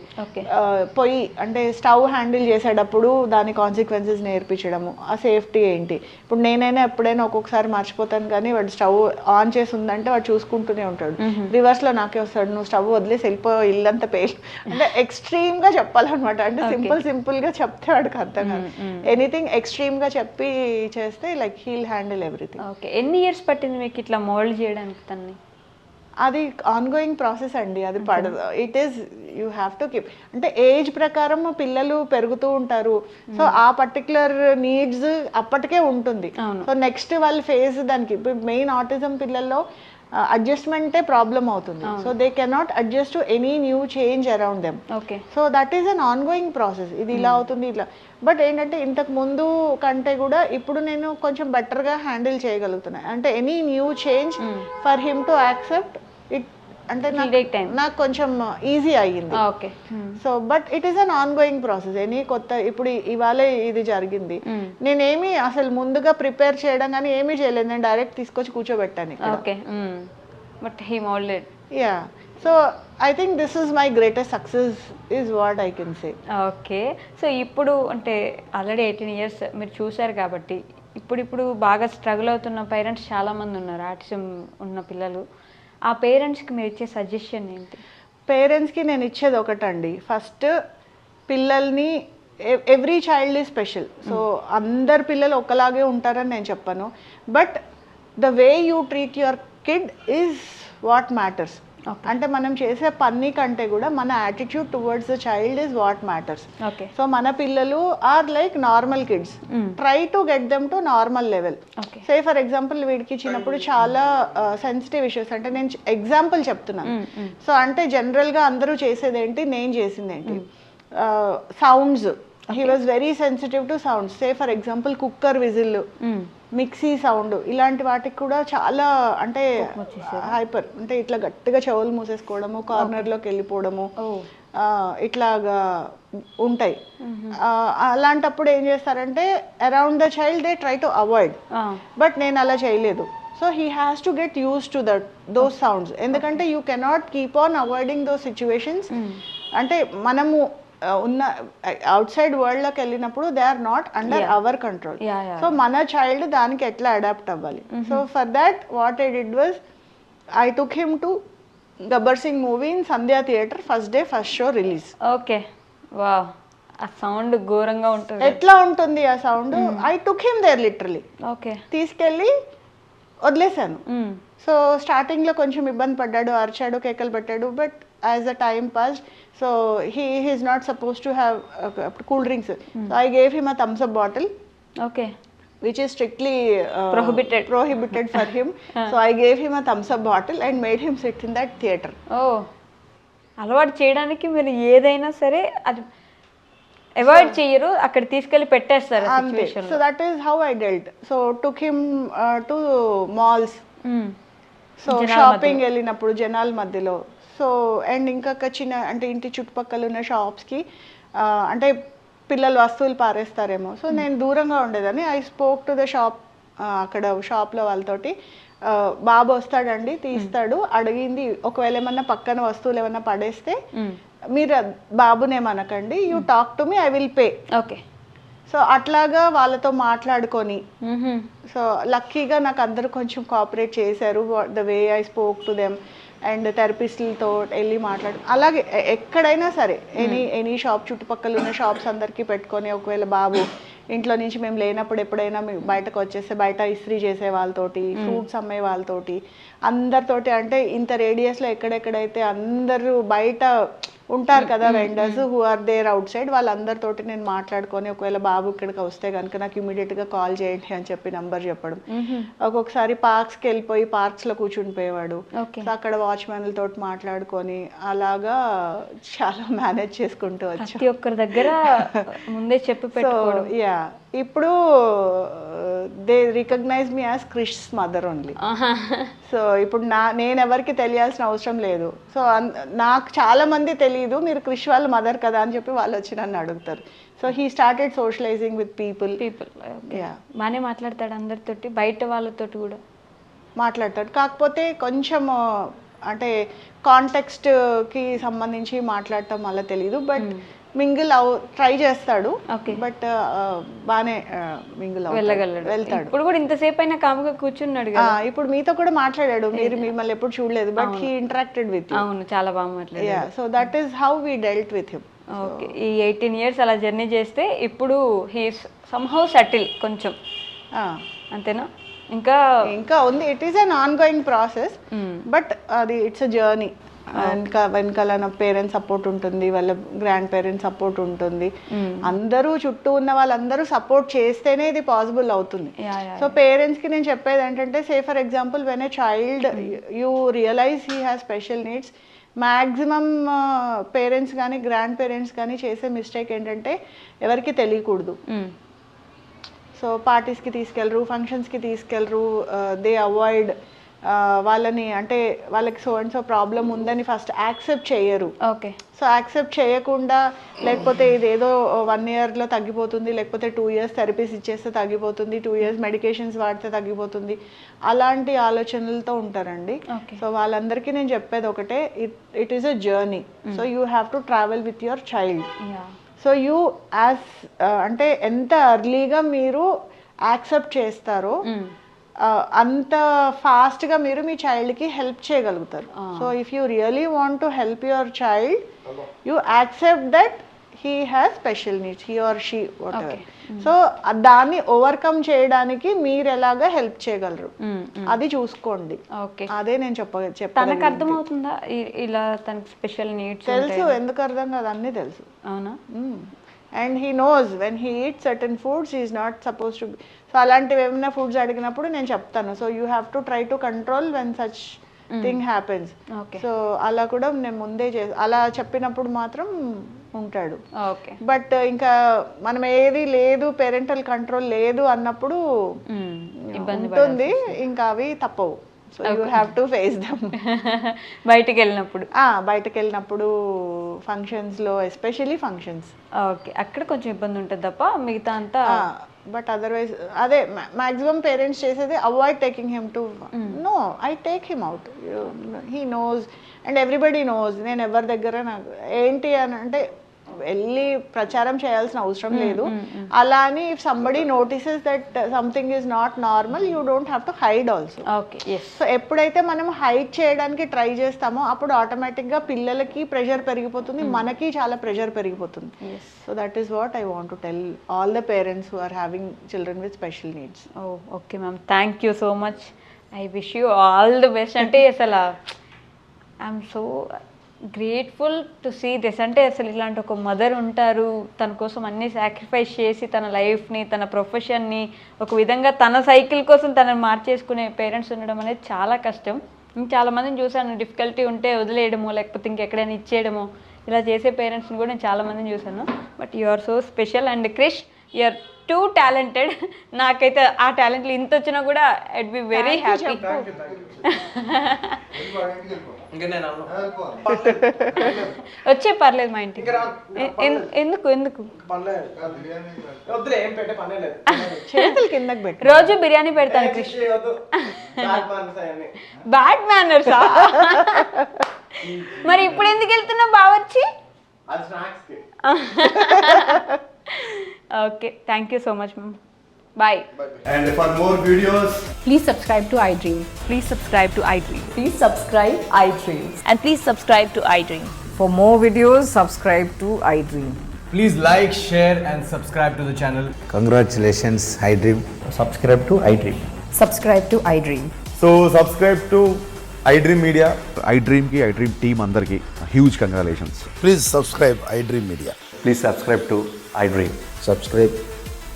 పొయ్యి అంటే స్టవ్ హ్యాండిల్ చేసేటప్పుడు దాని కాన్సిక్వెన్సెస్ నేర్పించడము, ఆ సేఫ్టీ ఏంటి. ఇప్పుడు నేనైనా ఎప్పుడైనా ఒక్కొక్కసారి మర్చిపోతాను, కానీ వాడు స్టవ్ ఆన్ చేసి ఉందంటే వాడు చూసుకుంటూనే ఉంటాడు. రివర్స్లో నాకే వస్తాడు, నువ్వు స్టవ్ వదిలేసి వెళ్ళిపో, ఇల్లంతా పేలు అంటే ఎక్స్ట్రీమ్గా చెప్పాలన్నమాట. అంటే సింపుల్గా చెప్తే వాడికి అర్థం కాదు. ఎనీథింగ్ ఎక్స్ట్రీమ్గా చెప్పి చేస్తే like he'll handle everything. Okay. ఎన్ని ఇయర్స్ పట్టింది మీకు ఇట్లా మోల్డ్ చేయడానికి తన్ని? అది ఆన్గోయింగ్ ప్రాసెస్ అండి, అది పడదు. It is you have to keep. అంటే ఏజ్ ప్రకారం పిల్లలు పెరుగుతూ ఉంటారు. సో ఆ పర్టికులర్ నీడ్స్ అప్పటికే ఉంటుంది. సో నెక్స్ట్ వాళ్ళ ఫేజ్ దానికి. ఇప్పుడు మెయిన్ ఆటిజం పిల్లల్లో అడ్జస్ట్మెంటే ప్రాబ్లం అవుతుంది. So they cannot adjust to any new change around them. So that is an ongoing process. ఇది ఇలా అవుతుంది ఇట్లా. బట్ ఏంటంటే ఇంతకు ముందు కంటే కూడా ఇప్పుడు నేను కొంచెం బెటర్గా హ్యాండిల్ చేయగలుగుతున్నాను. అంటే any new change for him to accept it అంటే నాకు కొంచెం ఈజీ అయ్యింది. So but it is an ongoing process. Any కొత్త ఇప్పుడు ఇవాళ ఇది జరిగింది, నేనేమి అసలు ముందుగా ప్రిపేర్ చేయడం కానీ ఏమీ చేయలేదు, నేను డైరెక్ట్ తీసుకొచ్చి కూర్చోబెట్టాను. Yeah. So I think this is my greatest success is what I can say. Okay. So ఇప్పుడు అంటే ఆల్రెడీ 18 years మీరు చూసారు కాబట్టి ఇప్పుడు బాగా స్ట్రగుల్ అవుతున్న పేరెంట్స్ చాలామంది ఉన్నారు, ఆటిజం ఉన్న పిల్లలు. ఆ పేరెంట్స్కి మీరు ఇచ్చే సజెషన్ ఏంటి? పేరెంట్స్కి నేను ఇచ్చేది ఒకటండి, ఫస్ట్ పిల్లల్ని every child is special. So అందరు పిల్లలు ఒకలాగే ఉంటారని నేను చెప్పను. But the way you treat your kid is what matters. అంటే మనం చేసే పని కంటే కూడా మన attitude towards the child is what matters. So మన పిల్లలు are like normal kids, try to get them to normal level. Say for example వీడికి ఇచ్చినప్పుడు చాలా సెన్సిటివ్ ఇష్యూస్, అంటే నేను ఎగ్జాంపుల్ చెప్తున్నాను. సో అంటే జనరల్గా అందరూ చేసేది ఏంటి, నేను చేసింది ఏంటి, sounds. He was very sensitive to sounds. Say for example cooker whistle, mixie sound, ఇలాంటి వాటికి కూడా చాలా అంటే హైపర్, అంటే ఇట్లా గట్టిగా చెవులు మూసేసుకోవడము, కార్నర్లోకి వెళ్ళిపోవడము, ఇట్లాగా ఉంటాయి. అలాంటప్పుడు ఏం చేస్తారంటే around the child they try to avoid. But నేను అలా చేయలేదు. So he has to get used to those sounds. ఎందుకంటే you cannot keep on avoiding those situations. అంటే మనము ఉన్న అవుట్ సైడ్ వరల్డ్లోకి వెళ్ళినప్పుడు they are not under our control. So మన చైల్డ్ దానికి ఎట్లా అడాప్ట్ అవ్వాలి. So for that what I did was I took him to Gabbar Singh movie in Sandhya theatre, first day first show release. Okay. Wow. ఆ సౌండ్ ఘోరంగా ఉంటుంది. ఎట్లా ఉంటుంది ఆ sound? I took him there literally. Okay. తీసుకెళ్ళి వదిలేశాను. సో స్టార్టింగ్లో కొంచెం ఇబ్బంది పడ్డాడు, అరిచాడు, కేకలు పెట్టాడు. But as the time passed, so he is not supposed to have cool drinks. So I gave him a thumbs up bottle, okay, which is strictly prohibited for him. So I gave him a thumbs up bottle and made him sit in that theater. అలవాటు చేయడానికి మీరు ఏదైనా సరే అది అవాయిడ్ చేయరు, అక్కడ తీసుకెళ్ళి పెట్టేస్తారు situation. So that is how I dealt. So took him to malls. So shopping వెళ్ళినప్పుడు జనాల మధ్యలో. సో అండ్ ఇంకొక చిన్న అంటే ఇంటి చుట్టుపక్కల ఉన్న షాప్స్కి అంటే పిల్లలు వస్తువులు పారేస్తారేమో, సో నేను దూరంగా ఉండేదని. I spoke to the shop, అక్కడ షాప్లో వాళ్ళతోటి, బాబు వస్తాడండి తీస్తాడు, అడిగింది ఒకవేళ ఏమన్నా పక్కన వస్తువులు ఏమన్నా పడేస్తే మీరు బాబునేమనకండి, you talk to me, I will pay. Okay. So అట్లాగా వాళ్ళతో మాట్లాడుకొని, సో లక్కీగా నాకు అందరూ కొంచెం కోఆపరేట్ చేశారు the way I spoke to them. And థెరపిస్టులతో వెళ్ళి మాట్లాడు. అలాగే ఎక్కడైనా సరే ఎనీ షాప్, చుట్టుపక్కల ఉన్న షాప్స్ అందరికీ పెట్టుకొని, ఒకవేళ బాబు ఇంట్లో నుంచి మేము లేనప్పుడు ఎప్పుడైనా బయటకు వచ్చేస్తే బయట ఇస్త్రీ చేసే వాళ్ళతోటి, ఫ్రూట్స్ అమ్మే వాళ్ళతోటి, అందరితోటి, అంటే ఇంత రేడియస్లో ఎక్కడెక్కడైతే అందరూ బయట ఉంటారు కదా vendors who are there outside, వాళ్ళందరితోటి నేను మాట్లాడుకొని, ఒకవేళ బాబు ఇక్కడికి వస్తే కనుక నాకు ఇమీడియట్గా కాల్ చేయండి అని చెప్పి నంబర్ చెప్పడం. ఒక్కొక్కసారి పార్క్స్కి వెళ్ళిపోయి పార్క్స్లో కూర్చుని పోయేవాడు, అక్కడ వాచ్మెన్లతో మాట్లాడుకొని అలాగా చాలా మేనేజ్ చేసుకుంటూ వచ్చాం. ప్రతి ఒక్కరి దగ్గర ముందే చెప్పి పెట్టుకోవడం. యా, ఇప్పుడు they recognise me as Krish mother only. So ఇప్పుడు నేను ఎవరికి తెలియాల్సిన అవసరం లేదు. సో నాకు చాలా మంది తెలియదు, మీరు క్రిష్ వాళ్ళ మదర్ కదా అని చెప్పి వాళ్ళు వచ్చి నన్ను అడుగుతారు. So he started socialising with people. Yeah, బాగానే మాట్లాడతాడు అందరితోటి, బయట వాళ్ళతోటి కూడా మాట్లాడతాడు. కాకపోతే కొంచెం అంటే కాంటెక్స్ట్కి సంబంధించి మాట్లాడటం వల్ల తెలీదు, బట్ మింగిల్ ట్రై చేస్తాడు. బట్ బాగానే మింగిల్ వెళ్తాడు. ఇప్పుడు కూడా ఇంతసేపు అయినా కాముగా కూర్చున్నాడు కదా. ఇప్పుడు మీతో కూడా మాట్లాడాడు, మీరు మిమ్మల్ని ఎప్పుడు చూడలేదు, but he interacted with you. అవును, చాలా బాగా మాట్లాడాడు. So that is how we dealt with him. Okay, ఈ 18 years అలా జర్నీ చేస్తే ఇప్పుడు హీస్ సమ్హౌ సెటిల్ కొంచెం, అంతేనా? ఇంకా ఉంది. It is an on going process, but అది ఇట్స్ అ జర్నీ. వెనకాల నా పేరెంట్స్ సపోర్ట్ ఉంటుంది, వాళ్ళ గ్రాండ్ పేరెంట్స్ సపోర్ట్ ఉంటుంది, అందరూ చుట్టూ ఉన్న వాళ్ళందరూ సపోర్ట్ చేస్తేనే ఇది పాసిబుల్ అవుతుంది. సో పేరెంట్స్కి నేను చెప్పేది ఏంటంటే, say for example when a child you realise he has special needs, maximum parents కానీ గ్రాండ్ పేరెంట్స్ కానీ చేసే మిస్టేక్ ఏంటంటే ఎవరికి తెలియకూడదు. సో పార్టీస్కి తీసుకెళ్ళరు, ఫంక్షన్స్కి తీసుకెళ్ళరు, దే అవాయిడ్ వాళ్ళని, అంటే వాళ్ళకి సో అండ్ సో ప్రాబ్లం ఉందని ఫస్ట్ యాక్సెప్ట్ చేయరు. ఓకే, సో యాక్సెప్ట్ చేయకుండా, లేకపోతే ఇదేదో 1 yearలో తగ్గిపోతుంది, లేకపోతే 2 years థెరపీస్ ఇచ్చేస్తే తగ్గిపోతుంది, 2 years మెడికేషన్స్ వాడితే తగ్గిపోతుంది, అలాంటి ఆలోచనలతో ఉంటారండి. సో వాళ్ళందరికీ నేను చెప్పేది ఒకటే, it is a journey. So you have to travel with your child. So you as అంటే ఎంత ఎర్లీగా మీరు యాక్సెప్ట్ చేస్తారో అంత ఫాస్ట్గా మీరు మీ చైల్డ్కి హెల్ప్ చేయగలుగుతారు. So if you really want to help your child, you accept that he has special needs, he or she what ever. So దాన్ని ఓవర్కమ్ చేయడానికి మీరు ఎలాగా హెల్ప్ చేయగలరు అది చూసుకోండి. అదే నేను తనకు అర్థమవుతుందా ఇలా తనకి స్పెషల్ నీడ్స్? తెలుసు, ఎందుకు అర్థం కాదు, అన్నీ తెలుసు. అవునా? And he knows when he eat certain foods he is not suppose to. So అలాంటివి ఏమైనా ఫుడ్స్ అడిగినప్పుడు నేను చెప్తాను, so you have to try to control when such thing happens. So అలా కూడా నేను ముందే అలా చెప్పినప్పుడు మాత్రం ఉంటాడు. బట్ ఇంకా మనం ఏది లేదు, పేరెంటల్ కంట్రోల్ లేదు అన్నప్పుడు ఉంటుంది, ఇంకా అవి తప్పవు. So you have to face them. బయటకు వెళ్ళినప్పుడు ఫంక్షన్స్లో, ఎస్పెషల్లీ ఫంక్షన్స్. ఓకే, అక్కడ కొంచెం ఇబ్బంది ఉంటుంది తప్ప మిగతా అంతా. బట్ అదర్వైజ్ అదే మ్యాక్సిమం పేరెంట్స్ చేసేది, avoid taking him to. No, I take him out. He knows and everybody knows. నేను ఎవరి దగ్గర నాకు ఏంటి అని అంటే వెళ్ళి ప్రచారం చేయాల్సిన అవసరం లేదు. అలా అని if somebody notices that something is not normal, you don't have to hide also. So ఎప్పుడైతే మనం హైడ్ చేయడానికి ట్రై చేస్తామో అప్పుడు ఆటోమేటిక్గా పిల్లలకి ప్రెషర్ పెరిగిపోతుంది, మనకి చాలా ప్రెషర్ పెరిగిపోతుంది. So that is what I want to tell all the parents who are having children with special needs. Okay ma'am, thank you so much. I wish you all the best. అంటే అసలు I'm so grateful to see this. అంటే అసలు ఇలాంటి ఒక మదర్ ఉంటారు, తన కోసం అన్నీ సాక్రిఫైస్ చేసి తన లైఫ్ని, తన ప్రొఫెషన్ని ఒక విధంగా తన సైకిల్ కోసం తనని మార్చేసుకునే పేరెంట్స్ ఉండడం అనేది చాలా కష్టం. చాలామందిని చూశాను, డిఫికల్టీ ఉంటే వదిలేయడమో లేకపోతే ఇంకెక్కడైనా ఇచ్చేయడమో ఇలా చేసే పేరెంట్స్ని కూడా నేను చాలామందిని చూశాను. But you are so special and Krish, you are too talented. నాకైతే ఆ టాలెంట్లు ఇంత వచ్చినా కూడా ఐడ్ బి వెరీ హ్యాపీ. వచ్చే పర్లేదు మా ఇంటికి. ఎందుకు చేతులు కిందకి పెట్టి రోజు బిర్యానీ పెడతాను క్రిష్. బ్యాడ్ మేనర్సా? మరి ఇప్పుడు ఎందుకు వెళ్తున్నావు Bawarchi? Okay, thank you so much ma'am. Bye. And for more videos, Please subscribe to iDream. Please subscribe to iDream. Please subscribe iDream. And please subscribe to iDream. For more videos, subscribe to iDream. Please like, share and subscribe to the channel. Congratulations, iDream. Subscribe to iDream. Subscribe to iDream. so subscribe to iDream Media. iDream team అందరికి huge congratulations. Please subscribe iDream Media. Please subscribe to iDream. Subscribe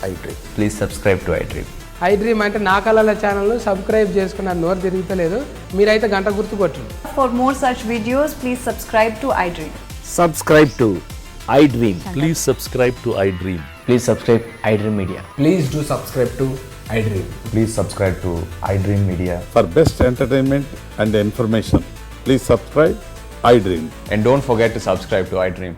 iDream. Please subscribe to iDream. iDream అంటే నా కళల ఛానల్ను సబ్స్క్రైబ్ చేసుకున్న నోరు తిరుగుతలేదు, మీరైతే గంట గుర్తు కొట్టండి. For more such videos, please subscribe to iDream. Subscribe to iDream. Please subscribe to iDream. Please subscribe iDream Media. Please do subscribe to iDream. Please subscribe to iDream Media. For best entertainment and information, please subscribe iDream. And don't forget to subscribe to iDream.